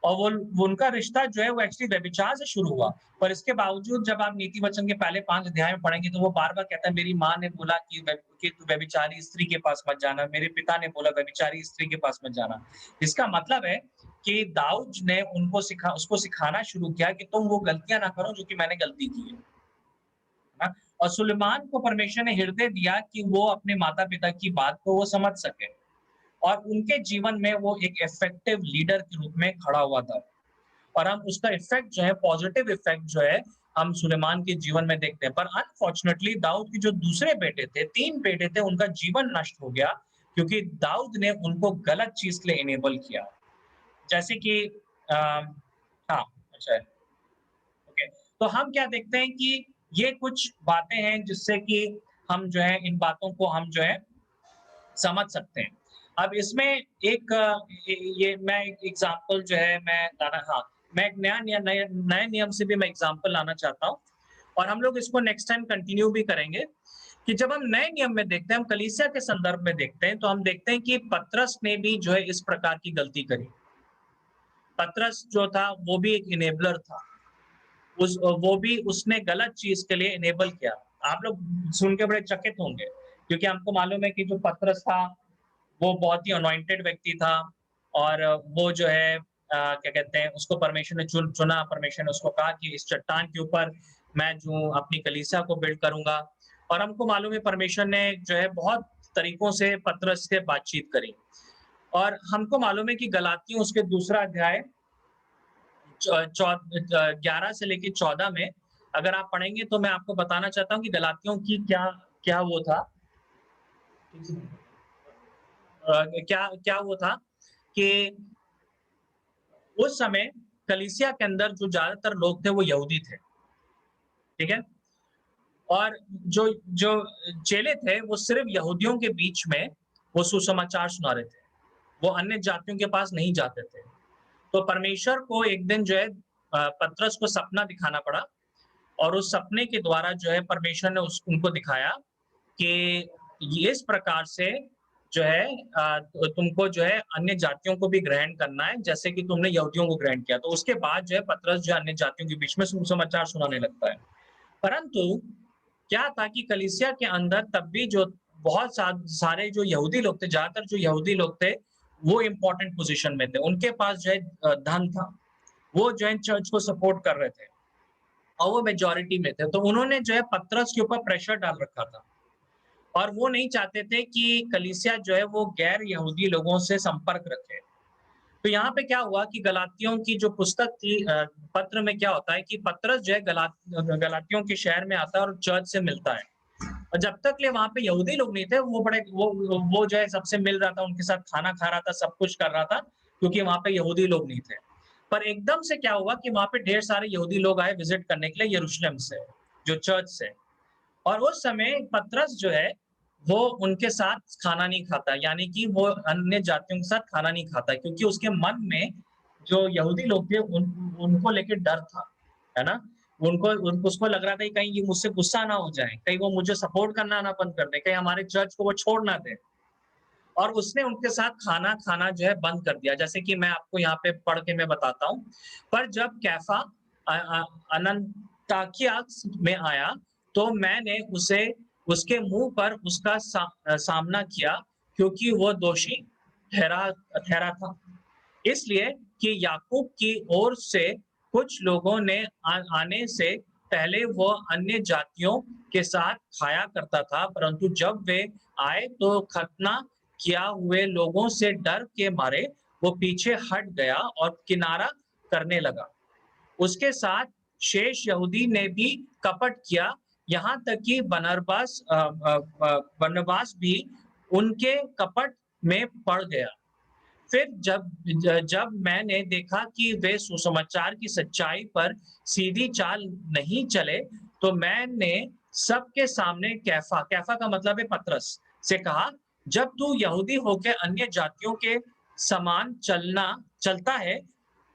और वो उनका रिश्ता जो है वो एक्चुअली व्यभिचार से शुरू हुआ। पर इसके बावजूद जब आप नीति वचन के पहले 5 अध्याय में पढ़ेंगे तो वो बार-बार कहता है मेरी माँ ने बोला कि तू व्यभिचारी स्त्री के पास मत जाना, मेरे पिता ने बोला व्यभिचारी स्त्री के पास मत जाना। इसका मतलब है कि दाऊद ने उसको सिखाना शुरू किया कि तुम वो गलतियाँ ना करो जो कि मैंने गलती की है। ना? और सुलेमान को परमेश्वर ने हृदय दिया कि वो अपने माता-पिता की बात को वो समझ सके और उनके जीवन में वो एक इफेक्टिव लीडर के रूप में खड़ा हुआ था और हम उसका इफेक्ट जो है पॉजिटिव इफेक्ट जो है हम सुलेमान के जीवन में देखते हैं। पर अनफॉर्चुनेटली दाऊद के जो दूसरे बेटे थे, 3 बेटे थे, उनका जीवन नष्ट हो गया क्योंकि दाऊद ने उनको गलत चीज़ के लिए इनेबल किया। जैसे कि अ, हाँ, अच्छा ओके। तो हम क्या देखते हैं कि ये कुछ बातें हैं जिससे कि हम जो है इन बातों को हम जो है समझ सकते हैं। अब इसमें एक ये मैं एक एग्ज़ाम्पल जो है मैं लाना हाँ, मैं एक नए नए नियम से भी मैं एग्ज़ाम्पल लाना चाहता हूँ और हम लोग इसको नेक्स्ट टाइम कंटिन्यू भी करेंगे कि जब हम नए नियम में देखते हैं, हम कलीसिया के संदर्भ में देखते हैं, तो हम देखते हैं कि पतरस ने भी जो है इस प्रकार की गलती करी। पतरस जो था वो भी एक इनेबलर था। वो भी उसने गलत चीज़ के लिए इनेबल किया। आप लोग सुन के बड़े चकित होंगे, क्योंकि हमको मालूम है कि जो पतरस था, वो बहुत ही अनॉइंटेड व्यक्ति था और वो जो है क्या कहते हैं, उसको परमेश्वर ने चुना, परमेश्वर ने उसको कहा कि इस चट्टान के ऊपर मैं जो अपनी कलीसिया को बिल्ड करूँगा और हमको मालूम है परमेश्वर ने जो है बहुत तरीकों से पतरस से बातचीत करी और हमको मालूम है कि गलातियों उसके दूसरा अध्याय 11 से लेके 14 में अगर आप पढ़ेंगे तो मैं आपको बताना चाहता हूँ कि गलातियों की क्या क्या वो था क्या क्या वो था कि उस समय कलीसिया के अंदर जो ज्यादातर लोग थे वो यहूदी थे, ठीक है? और जो जो चेले थे वो सिर्फ यहूदियों के बीच में वो सुसमाचार सुना रहे थे, वो अन्य जातियों के पास नहीं जाते थे। तो परमेश्वर को एक दिन जो है पतरस को सपना दिखाना पड़ा और उस सपने के द्वारा जो है परमेश्वर ने उनको दिखाया कि ये इस प्रकार से जो है तुमको जो है अन्य जातियों को भी ग्रहण करना है जैसे कि तुमने यहूदियों को ग्रहण किया। तो उसके बाद जो है पतरस जो है अन्य जातियों के बीच में सुसमाचार सुनाने लगता है। परंतु क्या था कि कलीसिया के अंदर तब भी जो बहुत सारे जो यहूदी लोग थे, ज्यादातर जो यहूदी लोग थे, वो इम्पोर्टेंट पोजीशन में थे, उनके पास जो है धन था, वो जो है चर्च को सपोर्ट कर रहे थे और वो मेजॉरिटी में थे, तो उन्होंने जो है पतरस के ऊपर प्रेशर डाल रखा था और वो नहीं चाहते थे कि कलीसिया जो है वो गैर यहूदी लोगों से संपर्क रखे। तो यहाँ पे क्या हुआ कि गलातियों की जो पुस्तक थी पत्र में क्या होता है कि पतरस जो है गलातियों के शहर में आता है और चर्च से मिलता है। और जब तक ले वहाँ पे यहूदी लोग नहीं थे, वो बड़े वो जो है सबसे मिल रहा था, उनके साथ खाना खा रहा था, सब कुछ कर रहा था, क्योंकि वहाँ पे यहूदी लोग नहीं थे। पर एकदम से क्या हुआ कि वहाँ पे ढेर सारे यहूदी लोग आए विजिट करने के लिए यरूशलेम से, जो चर्च से। और उस समय पतरस जो है, वो उनके साथ खाना नहीं खाता, यानी कि वो अन्य जातियों के साथ खाना नहीं खाता, क्योंकि उसके मन में जो यहूदी लोग थे उनको लेके डर था, है ना? उसको लग रहा था कि कहीं ये मुझसे गुस्सा ना हो जाए, कहीं वो मुझे सपोर्ट करना ना बंद कर दें, कहीं हमारे चर्च को वो छोड़ ना दें। और उसने उनके साथ खाना खाना जो है बंद कर दिया, जैसे कि मैं आपको यहाँ पे पढ़ के मैं बताता हूँ। पर जब कैफा अनन्ताकिया में आया, तो मैंने उसे उसके मुंह पर उसका सामना किया, क्योंकि वो दोषी ठहरा ठहरा था। इसलिए कि याकूब की ओर से कुछ लोगों ने आने से पहले वो अन्य जातियों के साथ खाया करता था, परंतु जब वे आए तो खतना किया हुए लोगों से डर के मारे वो पीछे हट गया और किनारा करने लगा। उसके साथ शेष यहूदी ने भी कपट किया, यहाँ तक कि बरनबास भी उनके कपट में पड़ गया। फिर जब मैंने देखा कि वे सुसमाचार की सच्चाई पर सीधी चाल नहीं चले, तो मैंने सबके सामने कैफा कैफा का मतलब है पतरस से कहा, जब तू यहूदी होके अन्य जातियों के समान चलता है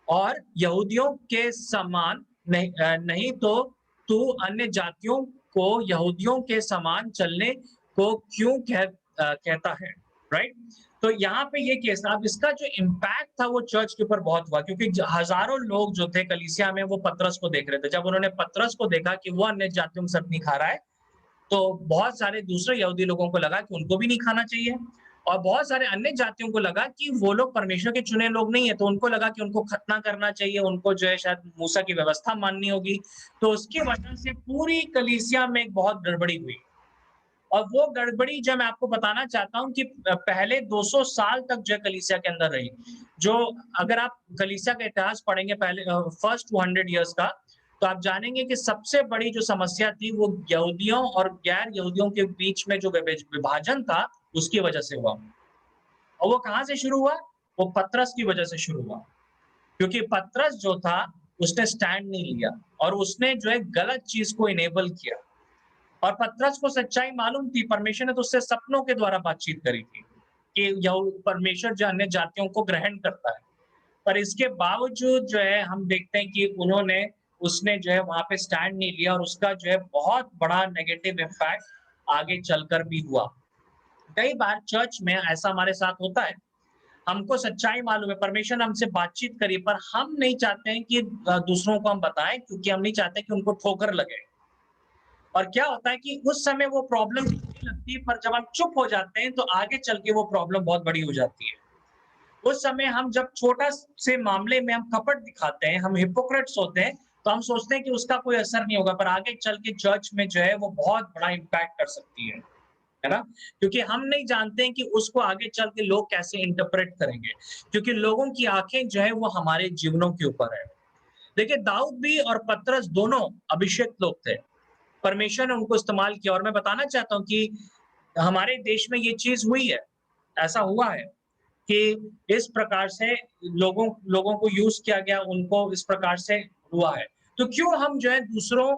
और यहूदियों के समान नहीं, तो तू अन्य जातियों को यहूदियों के समान चलने को क्यों कहता है, राइट? तो यहाँ पे ये केस था। अब इसका जो इम्पैक्ट था वो चर्च के ऊपर बहुत हुआ, क्योंकि हजारों लोग जो थे कलीसिया में वो पतरस को देख रहे थे। जब उन्होंने पतरस को देखा कि वो अन्य जातियों के साथ नहीं खा रहा है, तो बहुत सारे दूसरे यहूदी लोगों को लगा कि उनको भी नहीं खाना चाहिए, और बहुत सारे अन्य जातियों को लगा कि वो लोग परमेश्वर के चुने लोग नहीं है, तो उनको लगा कि उनको खतना करना चाहिए, उनको जो है शायद मूसा की व्यवस्था माननी होगी। तो उसकी वजह से पूरी कलीसिया में एक बहुत गड़बड़ी हुई। और वो गड़बड़ी जो मैं आपको बताना चाहता हूँ कि पहले 200 साल तक जो है कलीसिया के अंदर रही। जो अगर आप कलीसिया का इतिहास पढ़ेंगे पहले फर्स्ट 200 इयर्स का, तो आप जानेंगे कि सबसे बड़ी जो समस्या थी वो यहूदियों और गैर यहूदियों के बीच में जो विभाजन था, उसकी वजह से हुआ। और वो कहाँ से शुरू हुआ? वो पतरस की वजह से शुरू हुआ। क्योंकि पतरस जो था, उसने स्टैंड नहीं लिया और उसने जो है गलत चीज को इनेबल किया। और पतरस को सच्चाई मालूम थी, परमेश्वर ने तो उससे सपनों के द्वारा बातचीत करी थी कि परमेश्वर जो अन्य जातियों को ग्रहण करता है। पर इसके बावजूद जो है हम देखते हैं कि उसने जो है वहां पे स्टैंड नहीं लिया, और उसका जो है बहुत बड़ा नेगेटिव इम्पैक्ट आगे चलकर भी हुआ। कई बार चर्च में ऐसा हमारे साथ होता है, हमको सच्चाई मालूम है, परमेश्वर ने हमसे बातचीत करी, पर हम नहीं चाहते हैं कि दूसरों को हम बताएं, क्योंकि हम नहीं चाहते कि उनको ठोकर लगे। और क्या होता है कि उस समय वो प्रॉब्लम नहीं लगती, पर जब हम चुप हो जाते हैं तो आगे चल के वो प्रॉब्लम बहुत बड़ी हो जाती है। उस समय हम जब छोटा से मामले में हम कपट दिखाते हैं, हम हिपोक्रेट्स होते हैं, तो हम सोचते हैं कि उसका कोई असर नहीं होगा, पर आगे चल के चर्च में जो है वो बहुत बड़ा इम्पैक्ट कर सकती है ना? क्योंकि हम नहीं जानते हैं कि उसको आगे चल के लोग कैसे इंटरप्रेट करेंगे, क्योंकि लोगों की आंखें जो है वो हमारे जीवनों के ऊपर है। देखिए, दाऊद भी और पतरस दोनों अभिषिक्त लोग थे, परमेश्वर ने उनको इस्तेमाल किया। और मैं बताना चाहता हूँ कि हमारे देश में ये चीज हुई है, ऐसा हुआ है कि इस प्रकार से लोगों लोगों को यूज किया गया, उनको इस प्रकार से हुआ है। तो क्यों हम जो है दूसरों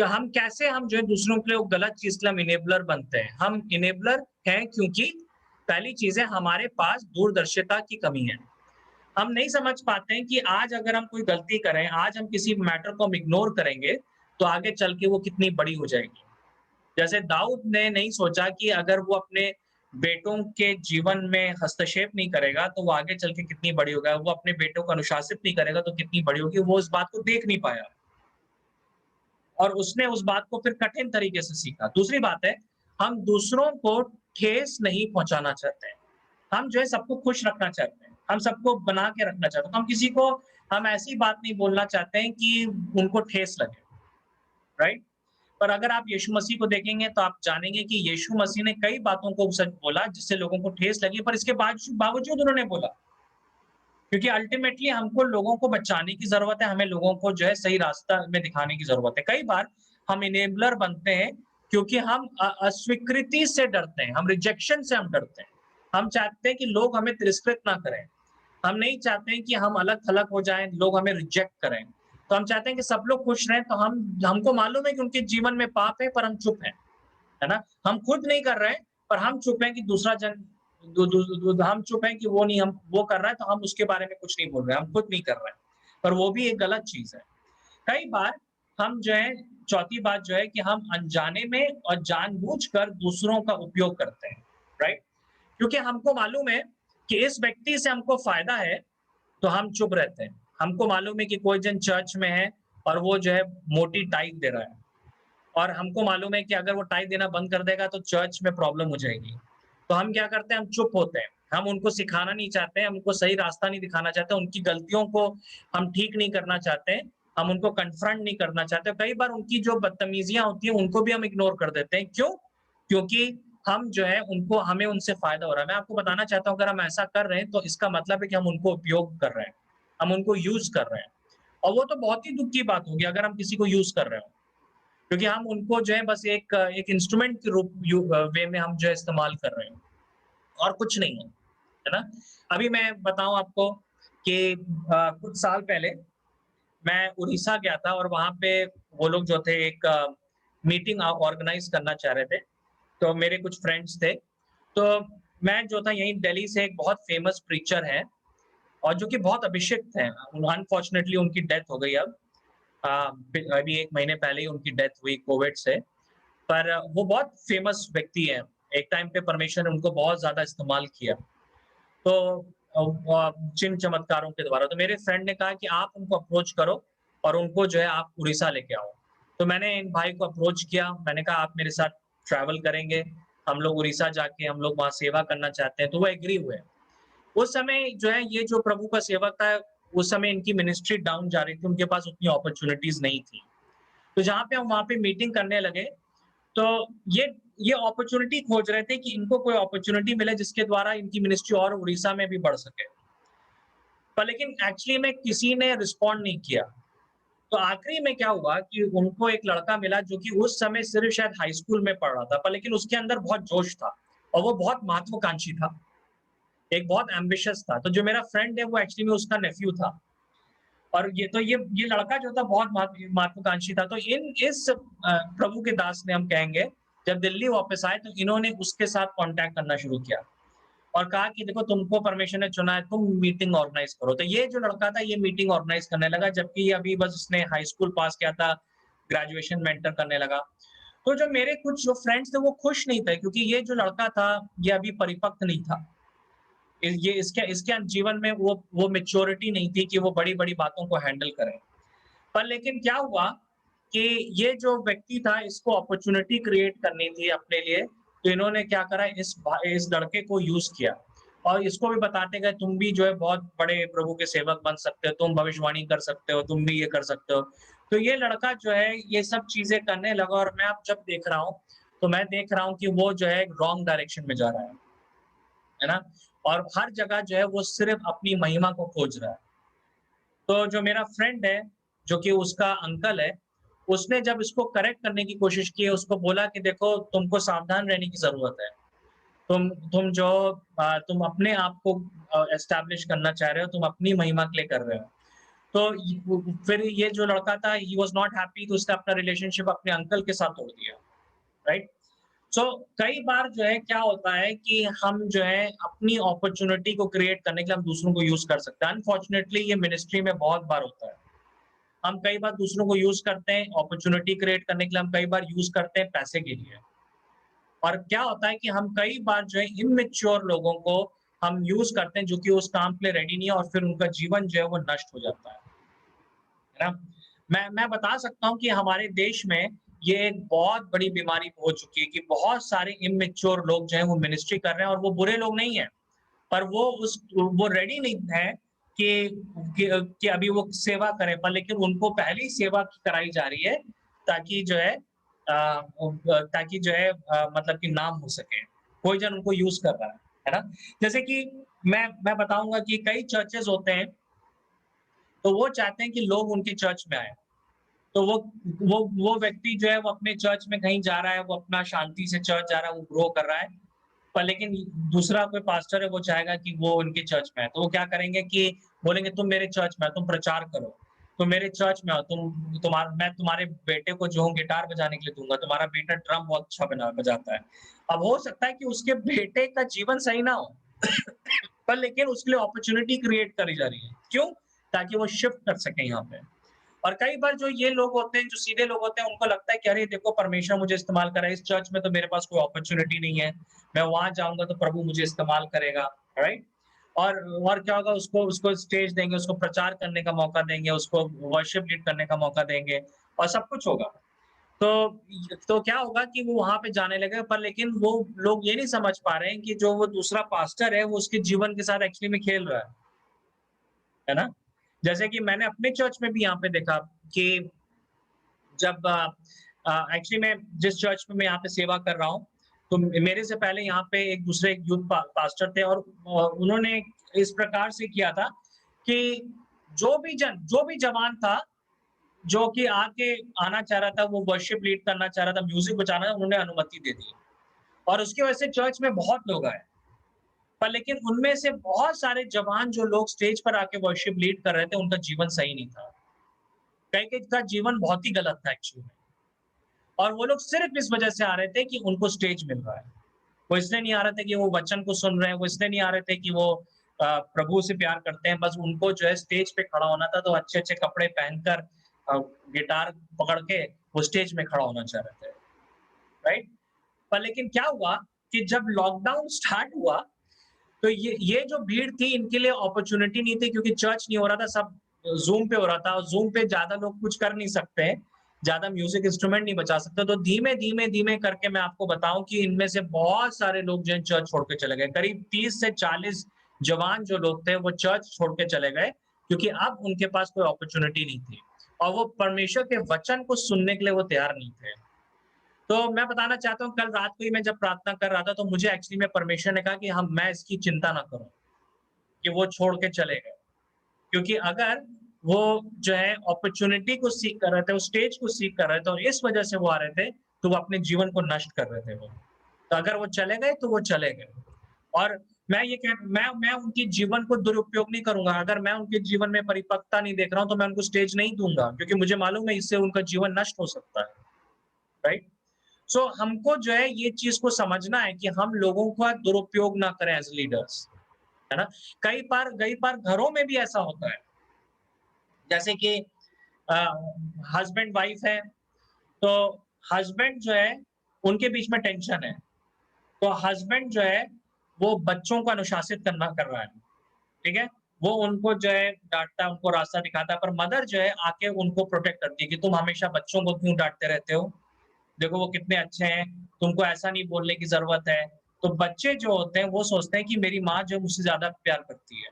हम कैसे हम जो है दूसरों के लिए वो गलत चीज के लिए हम इनेबलर बनते हैं? हम इनेबलर हैं क्योंकि पहली चीज है, हमारे पास दूरदर्शिता की कमी है। हम नहीं समझ पाते हैं कि आज अगर हम कोई गलती करें, आज हम किसी मैटर को हम इग्नोर करेंगे, तो आगे चल के वो कितनी बड़ी हो जाएगी। जैसे दाऊद ने नहीं सोचा कि अगर वो अपने बेटों के जीवन में हस्तक्षेप नहीं करेगा, तो वो आगे चल के कितनी बड़ी होगा। वो अपने बेटों को अनुशासित नहीं करेगा, तो कितनी बड़ी होगी। वो इस बात को देख नहीं पाया और उसने उस बात को फिर कठिन तरीके से सीखा। दूसरी बात है, हम दूसरों को ठेस नहीं पहुंचाना चाहते हैं। हम जो है सबको खुश रखना चाहते हैं, हम सबको बना के रखना चाहते हैं। तो हम किसी को हम ऐसी बात नहीं बोलना चाहते हैं कि उनको ठेस लगे, राइट? पर अगर आप यीशु मसीह को देखेंगे तो आप जानेंगे कि यीशु मसीह ने कई बातों को सच बोला जिससे लोगों को ठेस लगी, पर इसके बावजूद उन्होंने बोला। क्योंकि अल्टीमेटली हमको लोगों को बचाने की ज़रूरत है, हमें लोगों को जो है सही रास्ता में दिखाने की ज़रूरत है। कई बार हम इनेबलर बनते हैं क्योंकि हम अस्वीकृति से डरते हैं, हम रिजेक्शन से हम डरते हैं। हम चाहते हैं कि लोग हमें तिरस्कृत ना करें। हम नहीं चाहते हैं कि हम अलग-थलग हो जाएँ, लोग हमें रिजेक्ट करें। तो हम चाहते हैं कि सब लोग खुश रहें, तो हमको मालूम है कि उनके जीवन में पाप है, पर हम चुप हैं। है ना? हम खुद नहीं कर रहे हैं, पर हम चुप हैं कि दूसरा जन दू दू दू हम चुप हैं कि वो नहीं हम वो कर रहा है, तो हम उसके बारे में कुछ नहीं बोल रहे हैं, हम खुद नहीं कर रहे हैं। पर वो भी एक गलत चीज़ है। कई बार हम जो है चौथी बात जो है कि हम अनजाने में और जानबूझकर दूसरों का उपयोग करते हैं, राइट? क्योंकि हमको मालूम है कि इस व्यक्ति से हमको फ़ायदा है, तो हम चुप रहते हैं। हमको मालूम है कि कोई जन चर्च में है और वो जो है मोटी टाइप दे रहा है। और हमको मालूम है कि अगर वो टाई देना बंद कर देगा तो चर्च में प्रॉब्लम हो जाएगी। तो हम क्या करते हैं, हम चुप होते हैं। हम उनको सिखाना नहीं चाहते हैं, हम उनको सही रास्ता नहीं दिखाना चाहते, उनकी गलतियों को हम ठीक नहीं करना चाहते हैं, हम उनको कन्फ्रंट नहीं करना चाहते। कई बार उनकी जो बदतमीज़ियाँ होती हैं, उनको भी हम इग्नोर कर देते हैं। क्यों? क्योंकि हम जो है उनको हमें उनसे फ़ायदा हो रहा है। मैं आपको बताना चाहता हूँ अगर हम ऐसा कर रहे हैं तो इसका मतलब है कि हम उनको उपयोग कर रहे हैं, हम उनको यूज़ कर रहे हैं। और वो तो बहुत ही दुःख की बात होगी अगर हम किसी को यूज़ कर रहे हो। क्योंकि हम उनको जो है बस एक इंस्ट्रूमेंट के वे में हम जो है इस्तेमाल कर रहे हैं और कुछ नहीं है ना? अभी मैं बताऊँ आपको कि कुछ साल पहले मैं उड़ीसा गया था और वहाँ पे वो लोग जो थे एक मीटिंग ऑर्गेनाइज़ करना चाह रहे थे। तो मेरे कुछ फ्रेंड्स थे। तो मैं जो था यहीं दिल्ली से एक बहुत फ़ेमस प्रीचर हैं और जो कि बहुत अभिषिक्त हैं। अनफॉर्चुनेटली उनकी डेथ हो गई अब। अभी 1 महीने पहले ही उनकी डेथ हुई कोविड से। पर वो बहुत फ़ेमस व्यक्ति हैं। एक टाइम पे परमेश्वर ने उनको बहुत ज़्यादा इस्तेमाल किया। तो चिन्ह चमत्कारों के द्वारा। तो मेरे फ्रेंड ने कहा कि आप उनको अप्रोच करो और उनको जो है आप उड़ीसा लेके आओ। तो मैंने इन भाई को अप्रोच किया। मैंने कहा आप मेरे साथ ट्रैवल करेंगे। हम लोग उड़ीसा जाके हम लोग वहाँ सेवा करना चाहते हैं। तो वो एग्री हुए। उस समय जो है ये जो प्रभु का सेवक था, उस समय इनकी मिनिस्ट्री डाउन जा रही थी। उनके पास उतनी अपॉर्च्युनिटीज़ नहीं थी। तो जहाँ पे हम वहाँ पे मीटिंग करने लगे, तो ये ये अपॉर्च्युनिटी खोज रहे थे कि इनको कोई अपॉर्च्युनिटी मिले जिसके द्वारा इनकी मिनिस्ट्री और उड़ीसा में भी बढ़ सके। पर लेकिन एक्चुअली में किसी ने रिस्पॉन्ड नहीं किया। तो आखिरी में क्या हुआ कि उनको एक लड़का मिला जो कि उस समय सिर्फ़ शायद हाई स्कूल में पढ़ रहा था, पर लेकिन उसके अंदर बहुत जोश था और वो बहुत महत्वाकांक्षी था, एक बहुत एम्बिशियस था। तो जो मेरा फ्रेंड है वो एक्चुअली में उसका नेफ्यू था। और ये लड़का जो था बहुत महत्वाकांक्षी था। तो इस प्रभु के दास ने हम कहेंगे, जब दिल्ली वापस आए तो इन्होंने उसके साथ कॉन्टैक्ट करना शुरू किया और कहा कि देखो तुमको परमेश्वर ने चुना है, तुम मीटिंग ऑर्गेनाइज़ करो। तो ये जो लड़का था ये मीटिंग ऑर्गेनाइज़ करने लगा जबकि ये अभी बस उसने हाई स्कूल पास किया था, ग्रेजुएशन में एंटर करने लगा। तो जो मेरे कुछ जो फ्रेंड्स थे वो खुश नहीं थे क्योंकि ये जो लड़का था, ये अभी परिपक्व नहीं था। ये इसके इसके जीवन में वो मैच्योरिटी नहीं थी कि वो बड़ी-बड़ी बातों को हैंडल करे। पर लेकिन क्या हुआ कि ये जो व्यक्ति था इसको अपॉर्च्युनिटी क्रिएट करनी थी अपने लिए, तो इन्होंने क्या करा इस लड़के को यूज़ किया और इसको भी बताते गए तुम भी जो है बहुत बड़े प्रभु के सेवक बन सकते हो, तुम भविष्यवाणी कर सकते हो, तुम भी ये कर सकते हो। तो ये लड़का जो है ये सब चीज़ें करने लगा और मैं अब जब देख रहा हूँ, तो मैं देख रहा हूँ कि वो जो है रॉन्ग डायरेक्शन में जा रहा है ना? और हर जगह जो है वो सिर्फ़ अपनी महिमा को खोज रहा है। तो जो मेरा फ्रेंड है, जो कि उसका अंकल है, उसने जब इसको करेक्ट करने की कोशिश की, उसको बोला कि देखो तुमको सावधान रहने की ज़रूरत है। तुम जो तुम अपने आप को एस्टैब्लिश करना चाह रहे हो, तुम अपनी महिमा के लिए कर रहे हो। तो फिर ये जो लड़का था, ही वाज़ नॉट हैप्पी तो उसने अपना रिलेशनशिप अपने अंकल के साथ तोड़ दिया, राइट? सो कई बार जो है क्या होता है कि हम जो है अपनी अपॉर्च्युनिटी को क्रिएट करने के लिए हम दूसरों को यूज़ कर सकते हैं। अनफॉर्चुनेटली ये मिनिस्ट्री में बहुत बार होता है। हम कई बार दूसरों को यूज़ करते हैं, अपॉर्च्युनिटी क्रिएट करने के लिए हम कई बार यूज़ करते हैं पैसे के लिए। और क्या होता है कि हम कई बार जो है इमैच्योर लोगों को हम यूज़ करते हैं जो कि उस काम के लिए रेडी नहीं है और फिर उनका जीवन जो है वो नष्ट हो जाता है ना? मैं बता सकता हूँ कि हमारे देश में ये एक बहुत बड़ी बीमारी हो चुकी है कि बहुत सारे इमैच्योर लोग जो हैं वो मिनिस्ट्री कर रहे हैं और वो बुरे लोग नहीं हैं। पर वो रेडी नहीं है कि अभी वो सेवा करें, पर लेकिन उनको पहले ही सेवा कराई जा रही है ताकि जो है ताकि जो है मतलब कि नाम हो सके। कोई जन उनको यूज़ कर रहा है ना? जैसे कि मैं बताऊँगा कि कई चर्चेज़ होते हैं, तो वो चाहते हैं कि लोग उनके चर्च में आएँ। तो वो व्यक्ति जो है वो अपने चर्च में कहीं जा रहा है, वो अपना शांति से चर्च जा रहा है, वो ग्रो कर रहा है। पर लेकिन दूसरा कोई पास्टर है वो चाहेगा कि वो उनके चर्च में आए। तो वो क्या करेंगे कि बोलेंगे तुम मेरे चर्च में आओ, तुम प्रचार करो। तुम मेरे चर्च में आओ, मैं तुम्हारे बेटे को जो हूँ गिटार बजाने के लिए दूँगा, तुम्हारा बेटा ड्रम बहुत अच्छा बजाता है। अब हो सकता है कि उसके बेटे का जीवन सही ना हो, पर लेकिन उसके लिए अपॉर्च्युनिटी क्रिएट करी जा रही है। क्यों? ताकि वो शिफ्ट कर सके यहाँ पे। और कई बार जो ये लोग होते हैं, जो सीधे लोग होते हैं, उनको लगता है कि अरे देखो परमेश्वर मुझे इस्तेमाल कर रहा है, इस चर्च में तो मेरे पास कोई अपॉर्च्युनिटी नहीं है। मैं वहाँ जाऊँगा तो प्रभु मुझे इस्तेमाल करेगा, राइट? और और क्या होगा उसको उसको स्टेज देंगे, उसको प्रचार करने का मौका देंगे, उसको वर्शिप लीड करने का मौका देंगे और सब कुछ होगा। तो क्या होगा कि वो वहाँ पे जाने लगेगा पर लेकिन वो लोग ये नहीं समझ पा रहे हैं कि जो वो दूसरा पास्टर है, वो उसके जीवन के साथ एक्चुअली में खेल रहा है ना? जैसे कि मैंने अपने चर्च में भी यहाँ पे देखा कि जब एक्चुअली मैं जिस चर्च में मैं यहाँ पे सेवा कर रहा हूँ, तो मेरे से पहले यहाँ पे एक दूसरे यूथ पास्टर थे और उन्होंने इस प्रकार से किया था कि जो भी जवान था, जो कि आके आना चाह रहा था, वो वर्शिप लीड करना चाह रहा था, म्यूजिक बजाना, उन्होंने अनुमति दे दी और उसकी वजह से चर्च में बहुत लोग आए। पर लेकिन उनमें से बहुत सारे जवान जो लोग स्टेज पर आके वर्शिप लीड कर रहे थे, उनका जीवन सही नहीं था। कई-कई का जीवन बहुत ही गलत था एक्चुअली में। और वो लोग सिर्फ इस वजह से आ रहे थे कि उनको स्टेज मिल रहा है। वो इसलिए नहीं आ रहे थे कि वो वचन को सुन रहे हैं, वो इसलिए नहीं आ रहे थे कि वो प्रभु से प्यार करते हैं, बस उनको जो है स्टेज पे खड़ा होना था, तो अच्छे-अच्छे कपड़े पहनकर अ, गिटार पकड़ के वो स्टेज में खड़ा होना चाह रहे थे, राइट? पर लेकिन क्या हुआ कि जब लॉकडाउन स्टार्ट हुआ, तो ये जो भीड़ थी इनके लिए अपॉर्च्युनिटी नहीं थी क्योंकि चर्च नहीं हो रहा था, सब ज़ूम पे हो रहा था और ज़ूम पे ज़्यादा लोग कुछ कर नहीं सकते हैं, ज़्यादा म्यूज़िक इंस्ट्रूमेंट नहीं बजा सकते, तो धीमे-धीमे करके मैं आपको बताऊँ कि इनमें से बहुत सारे लोग जो हैं चर्च छोड़ के चले गए। करीब 30 से 40 जवान जो लोग थे वो चर्च छोड़ के चले गए, क्योंकि अब उनके पास कोई अपॉर्च्युनिटी नहीं थी और वो परमेश्वर के वचन को सुनने के लिए वो तैयार नहीं थे। तो मैं बताना चाहता हूँ कल रात को ही मैं जब प्रार्थना कर रहा था तो मुझे एक्चुअली में परमेश्वर ने कहा कि हम मैं इसकी चिंता ना करूँ, कि वो छोड़ के चले गए। क्योंकि अगर वो जो है अपॉर्च्युनिटी को सीक कर रहे थे, वो स्टेज को सीक कर रहे थे और इस वजह से वो आ रहे थे, तो वो अपने जीवन को नष्ट कर रहे थे वो। तो अगर वो चले गए, तो वो चले गए। और मैं उनके जीवन को दुरुपयोग नहीं करूँगा। अगर मैं उनके जीवन में परिपक्वता नहीं देख रहा हूँ, तो मैं उनको स्टेज नहीं दूँगा क्योंकि मुझे मालूम है इससे उनका जीवन नष्ट हो सकता है, राइट? सो हमको जो है ये चीज़ को समझना है कि हम लोगों का दुरुपयोग ना करें एज़ लीडर्स, है ना? कई बार घरों में भी ऐसा होता है। जैसे कि अ, हस्बैंड वाइफ है, तो हस्बैंड जो है उनके बीच में टेंशन है। तो हस्बैंड जो है वो बच्चों को अनुशासित करना कर रहा है, ठीक है? वो उनको जो है डाँटता है, उनको रास्ता दिखाता है, पर मदर जो है आके उनको प्रोटेक्ट करती है कि तुम हमेशा बच्चों को क्यों डाँटते रहते हो? देखो वो कितने अच्छे हैं, तुमको ऐसा नहीं बोलने की ज़रूरत है। तो बच्चे जो होते हैं वो सोचते हैं कि मेरी माँ जो है मुझसे ज़्यादा प्यार करती है।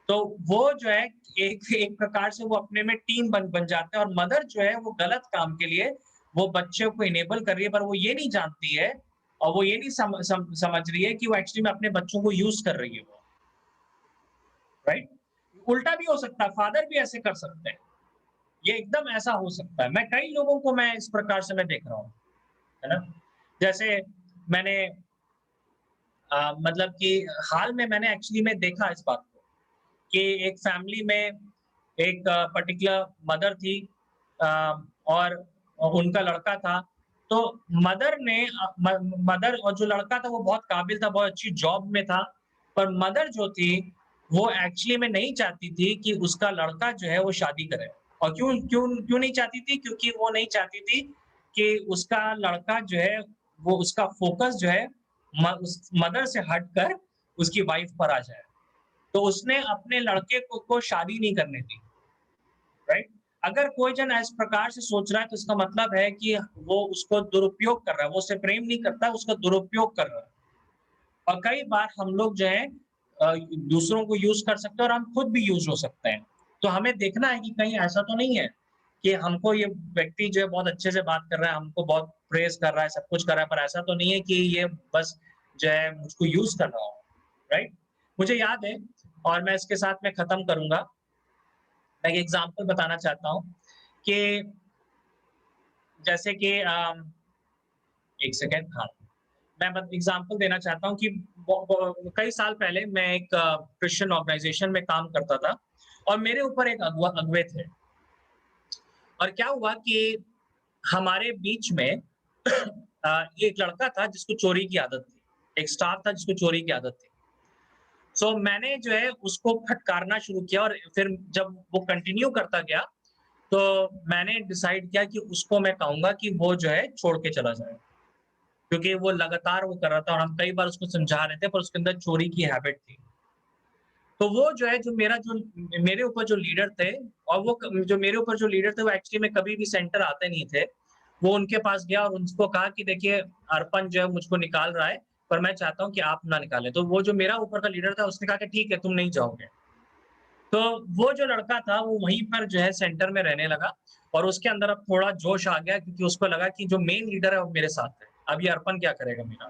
तो वो जो है एक एक प्रकार से वो अपने में टीम बन जाते हैं और मदर जो है वो गलत काम के लिए वो बच्चे को इनेबल कर रही है, पर वो ये नहीं जानती है और वो ये नहीं समझ रही है कि वो एक्चुअली में अपने बच्चों को यूज़ कर रही है वो, राइट? उल्टा भी हो सकता है, फादर भी ऐसे कर सकते हैं। ये एकदम ऐसा हो सकता है। कई लोगों को मैं इस प्रकार से मैं देख रहा हूँ, है ना? जैसे मैंने मतलब कि हाल में मैंने एक्चुअली में देखा इस बात को कि एक फैमिली में एक पर्टिकुलर मदर थी अ, और उनका लड़का था। तो मदर ने मदर और जो लड़का था वो बहुत काबिल था, बहुत अच्छी जॉब में था। पर मदर जो थी वो एक्चुअली में नहीं चाहती थी कि उसका लड़का जो है वो शादी करे। और क्यों क्यों क्यों नहीं चाहती थी? क्योंकि वो नहीं चाहती थी कि उसका लड़का जो है वो उसका फ़ोकस जो है उस मदर से हटकर उसकी वाइफ़ पर आ जाए। तो उसने अपने लड़के को शादी नहीं करने दी, राइट? अगर कोई जन इस प्रकार से सोच रहा है तो इसका मतलब है कि वो उसको दुरुपयोग कर रहा है, वो उससे प्रेम नहीं करता, उसका दुरुपयोग कर रहा है। और कई बार हम लोग जो है दूसरों को यूज़ कर सकते हैं और हम खुद भी यूज़ हो सकते हैं। तो हमें देखना है कि कहीं ऐसा तो नहीं है कि हमको ये व्यक्ति जो है बहुत अच्छे से बात कर रहा है, हमको बहुत प्रेज़ कर रहा है, सब कुछ कर रहा है, पर ऐसा तो नहीं है कि ये बस जो है मुझको यूज़ कर रहा हो, राइट? मुझे याद है और मैं इसके साथ में ख़त्म करूँगा। मैं एक एग्ज़ाम्पल बताना चाहता हूँ कि जैसे कि 1 सेकंड हाँ, मैं बस एग्ज़ाम्पल देना चाहता हूँ कि कई साल पहले मैं एक क्रिश्चियन ऑर्गनाइज़ेशन में काम करता था और मेरे ऊपर एक अगुवे थे और क्या हुआ कि हमारे बीच में एक लड़का था जिसको चोरी की आदत थी। एक स्टाफ था जिसको चोरी की आदत थी। सो मैंने जो है उसको फटकारना शुरू किया और फिर जब वो कंटिन्यू करता गया, तो मैंने डिसाइड किया कि उसको मैं कहूँगा कि वो जो है छोड़ के चला जाए। क्योंकि वो लगातार वो कर रहा था और हम कई बार उसको समझा रहे थे पर उसके अंदर चोरी की हैबिट थी। तो वो जो है जो मेरे ऊपर जो लीडर थे और वो जो मेरे ऊपर जो लीडर थे वो एक्चुअली में कभी भी सेंटर आते नहीं थे। वो उनके पास गया और उनको कहा कि देखिए अर्पण जो है मुझको निकाल रहा है, पर मैं चाहता हूँ कि आप ना निकालें। तो वो जो मेरा ऊपर का लीडर था उसने कहा कि ठीक है तुम नहीं जाओगे। तो वो जो लड़का था वो वहीं पर जो है सेंटर में रहने लगा और उसके अंदर अब थोड़ा जोश आ गया क्योंकि उसको लगा कि जो मेन लीडर है वो मेरे साथ है। अब ये अर्पण क्या करेगा मेरा?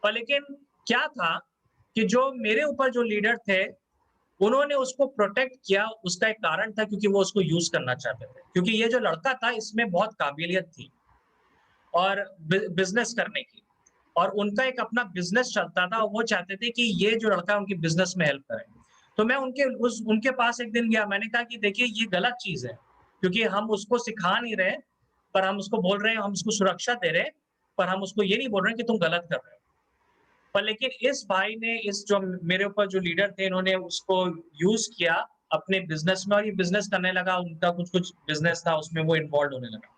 पर लेकिन क्या था कि जो मेरे ऊपर जो लीडर थे, उन्होंने उसको प्रोटेक्ट किया, उसका एक कारण था क्योंकि वो उसको यूज़ करना चाहते थे। क्योंकि ये जो लड़का था इसमें बहुत काबिलियत थी और बिज़नेस करने की और उनका एक अपना बिज़नेस चलता था और वो चाहते थे कि ये जो लड़का है उनकी बिज़नेस में हेल्प करे। तो मैं उनके पास एक दिन गया, मैंने कहा कि देखिए ये गलत चीज़ है, क्योंकि हम उसको सिखा नहीं रहे, पर हम उसको बोल रहे हैं, हम उसको सुरक्षा दे रहे हैं, पर हम उसको ये नहीं बोल रहे हैं कि तुम गलत कर रहे हो। पर लेकिन इस भाई ने इस जो मेरे ऊपर जो लीडर थे इन्होंने उसको यूज़ किया अपने बिज़नेस में और ये बिज़नेस करने लगा, उनका कुछ-कुछ बिज़नेस था उसमें वो इन्वॉल्व्ड होने लगा।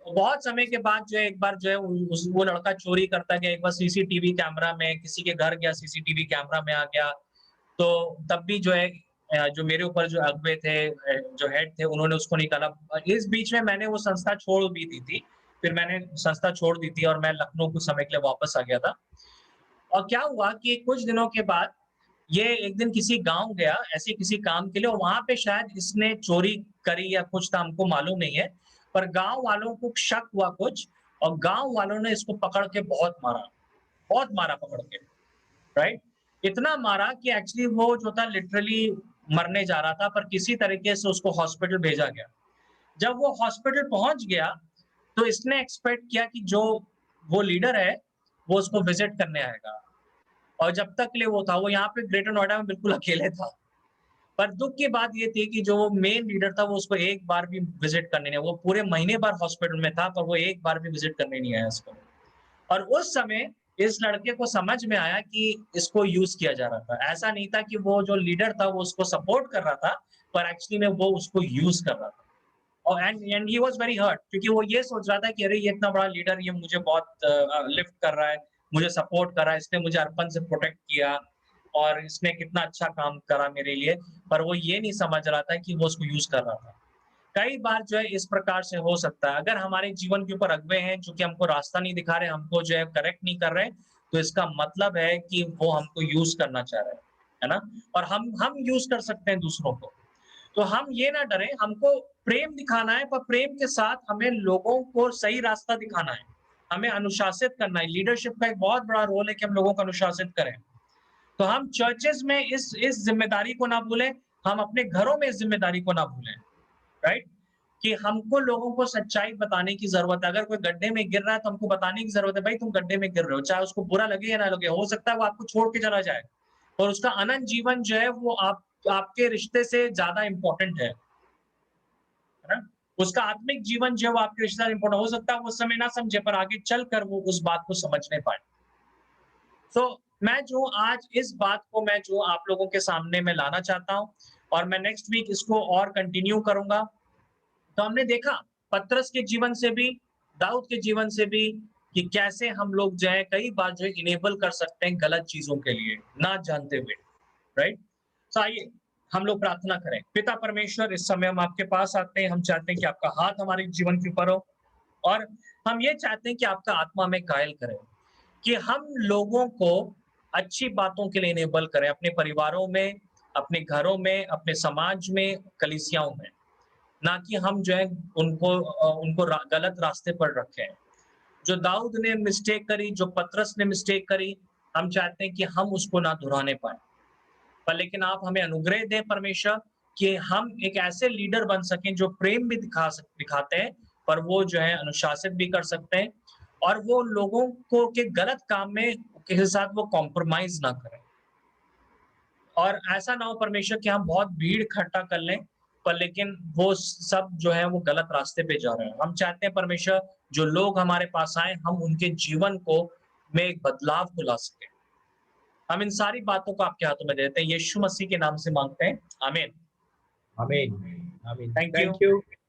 बहुत समय के बाद जो है एक बार जो है वो लड़का चोरी करता गया, एक बार सीसीटीवी कैमरा में किसी के घर गया, सीसीटीवी कैमरा में आ गया, तो तब भी जो है जो मेरे ऊपर जो अगुवे थे जो हेड थे उन्होंने उसको निकाला। इस बीच में मैंने वो संस्था छोड़ भी दी थी। फिर मैंने संस्था छोड़ दी थी और मैं लखनऊ कुछ समय के लिए वापस आ गया था। और क्या हुआ कि कुछ दिनों के बाद ये एक दिन किसी गाँव गया, ऐसे किसी काम के लिए और वहाँ पे शायद इसने चोरी करी या कुछ था हमको मालूम नहीं है। पर गाँव वालों को शक हुआ कुछ और गाँव वालों ने इसको पकड़ के बहुत मारा पकड़ के, राइट? इतना मारा कि एक्चुअली वो जो था लिटरली मरने जा रहा था पर किसी तरीके से उसको हॉस्पिटल भेजा गया। जब वो हॉस्पिटल पहुँच गया, तो इसने एक्सपेक्ट किया कि जो वो लीडर है, वो उसको विज़िट करने आएगा। और जब तक के लिए वो था, वो यहाँ पे ग्रेटर नोएडा में बिल्कुल अकेले था। पर दुःख की बात ये थी कि जो मेन लीडर था, वो उसको एक बार भी विज़िट करने नहीं आया। वो पूरे महीने भर हॉस्पिटल में था, पर वो एक बार भी विज़िट करने नहीं आया उसको। और उस समय इस लड़के को समझ में आया कि इसको यूज़ किया जा रहा था। ऐसा नहीं था कि वो जो लीडर था, वो उसको सपोर्ट कर रहा था, पर एक्चुअली में वो उसको यूज़ कर रहा था। और and he was very hurt क्योंकि वो ये सोच रहा था कि अरे! ये इतना बड़ा लीडर ये मुझे बहुत लिफ्ट कर रहा है, मुझे सपोर्ट कर रहा है, इसने मुझे अर्पण से प्रोटेक्ट किया और इसने कितना अच्छा काम करा मेरे लिए। पर वो ये नहीं समझ रहा था कि वो उसको यूज़ कर रहा था। कई बार जो है इस प्रकार से हो सकता है, अगर हमारे जीवन के ऊपर अगुवे हैं जो कि हमको रास्ता नहीं दिखा रहे, हमको जो है करेक्ट नहीं कर रहे, तो इसका मतलब है कि वो हमको यूज़ करना चाह रहे हैं, है ना? और हम यूज़ कर सकते हैं दूसरों को। तो हम ये ना डरें, हमको प्रेम दिखाना है, पर प्रेम के साथ हमें लोगों को सही रास्ता दिखाना है। हमें अनुशासित करना है। लीडरशिप का एक बहुत बड़ा रोल है कि हम लोगों को अनुशासित करें। तो हम चर्चेज़ में इस ज़िम्मेदारी को ना भूलें, हम अपने घरों में इस ज़िम्मेदारी को ना भूलें, राइट? कि हमको लोगों को सच्चाई बताने की ज़रूरत है। अगर कोई गड्ढे में गिर रहा है, तो हमको बताने की ज़रूरत है, भाई तुम गड्ढे में गिर रहे हो, चाहे उसको बुरा लगे या ना लगे। हो सकता है वो आपको छोड़ के चला जाए और उसका अनंत जीवन जो है वो आपके रिश्ते से ज़्यादा इम्पोर्टेंट है ना? उसका आत्मिक जीवन जो है वो आपके रिश्ते से इम्पोर्टेंट हो सकता है वो उस समय ना समझे पर आगे चलकर वो उस बात को समझने पाए। सो मैं जो आज इस बात को मैं जो आप लोगों के सामने मैं लाना चाहता हूँ और मैं नेक्स्ट वीक इसको और कंटिन्यू करूँगा। तो हमने देखा पतरस के जीवन से भी, दाऊद के जीवन से भी कि कैसे हम लोग जो है कई बार जो है इनेबल कर सकते हैं गलत चीज़ों के लिए, ना जानते हुए। राइट? तो आइए हम लोग प्रार्थना करें। पिता परमेश्वर इस समय हम आपके पास आते हैं, हम चाहते हैं कि आपका हाथ हमारे जीवन के ऊपर हो और हम ये चाहते हैं कि आपका आत्मा हमें कायल करे, कि हम लोगों को अच्छी बातों के लिए इनेबल करें अपने परिवारों में, अपने घरों में, अपने समाज में, कलीसियाओं में। ना कि हम जो है उनको गलत रास्ते पर रखें। जो दाऊद ने मिस्टेक करी, जो पतरस ने मिस्टेक करी, हम चाहते हैं कि हम उसको ना दोहराने पाएँ। पर लेकिन आप हमें अनुग्रह दें परमेश्वर कि हम एक ऐसे लीडर बन सकें जो प्रेम भी दिखाते हैं, पर वो जो है अनुशासित भी कर सकते हैं और वो लोगों को के गलत काम में के साथ वो कॉम्प्रोमाइज़ ना करें। और ऐसा ना हो परमेश्वर कि हम बहुत भीड़ इकट्ठा कर लें, पर लेकिन वो सब जो है वो गलत रास्ते पे जा रहे हैं। हम चाहते हैं परमेश्वर जो लोग हमारे पास आएँ, हम उनके जीवन को में एक बदलाव को ला सकें। हम इन सारी बातों को आपके हाथों में देते हैं। यीशु मसीह के नाम से माँगते हैं। आमीन। Amen. Amen. Thank Thank you. you.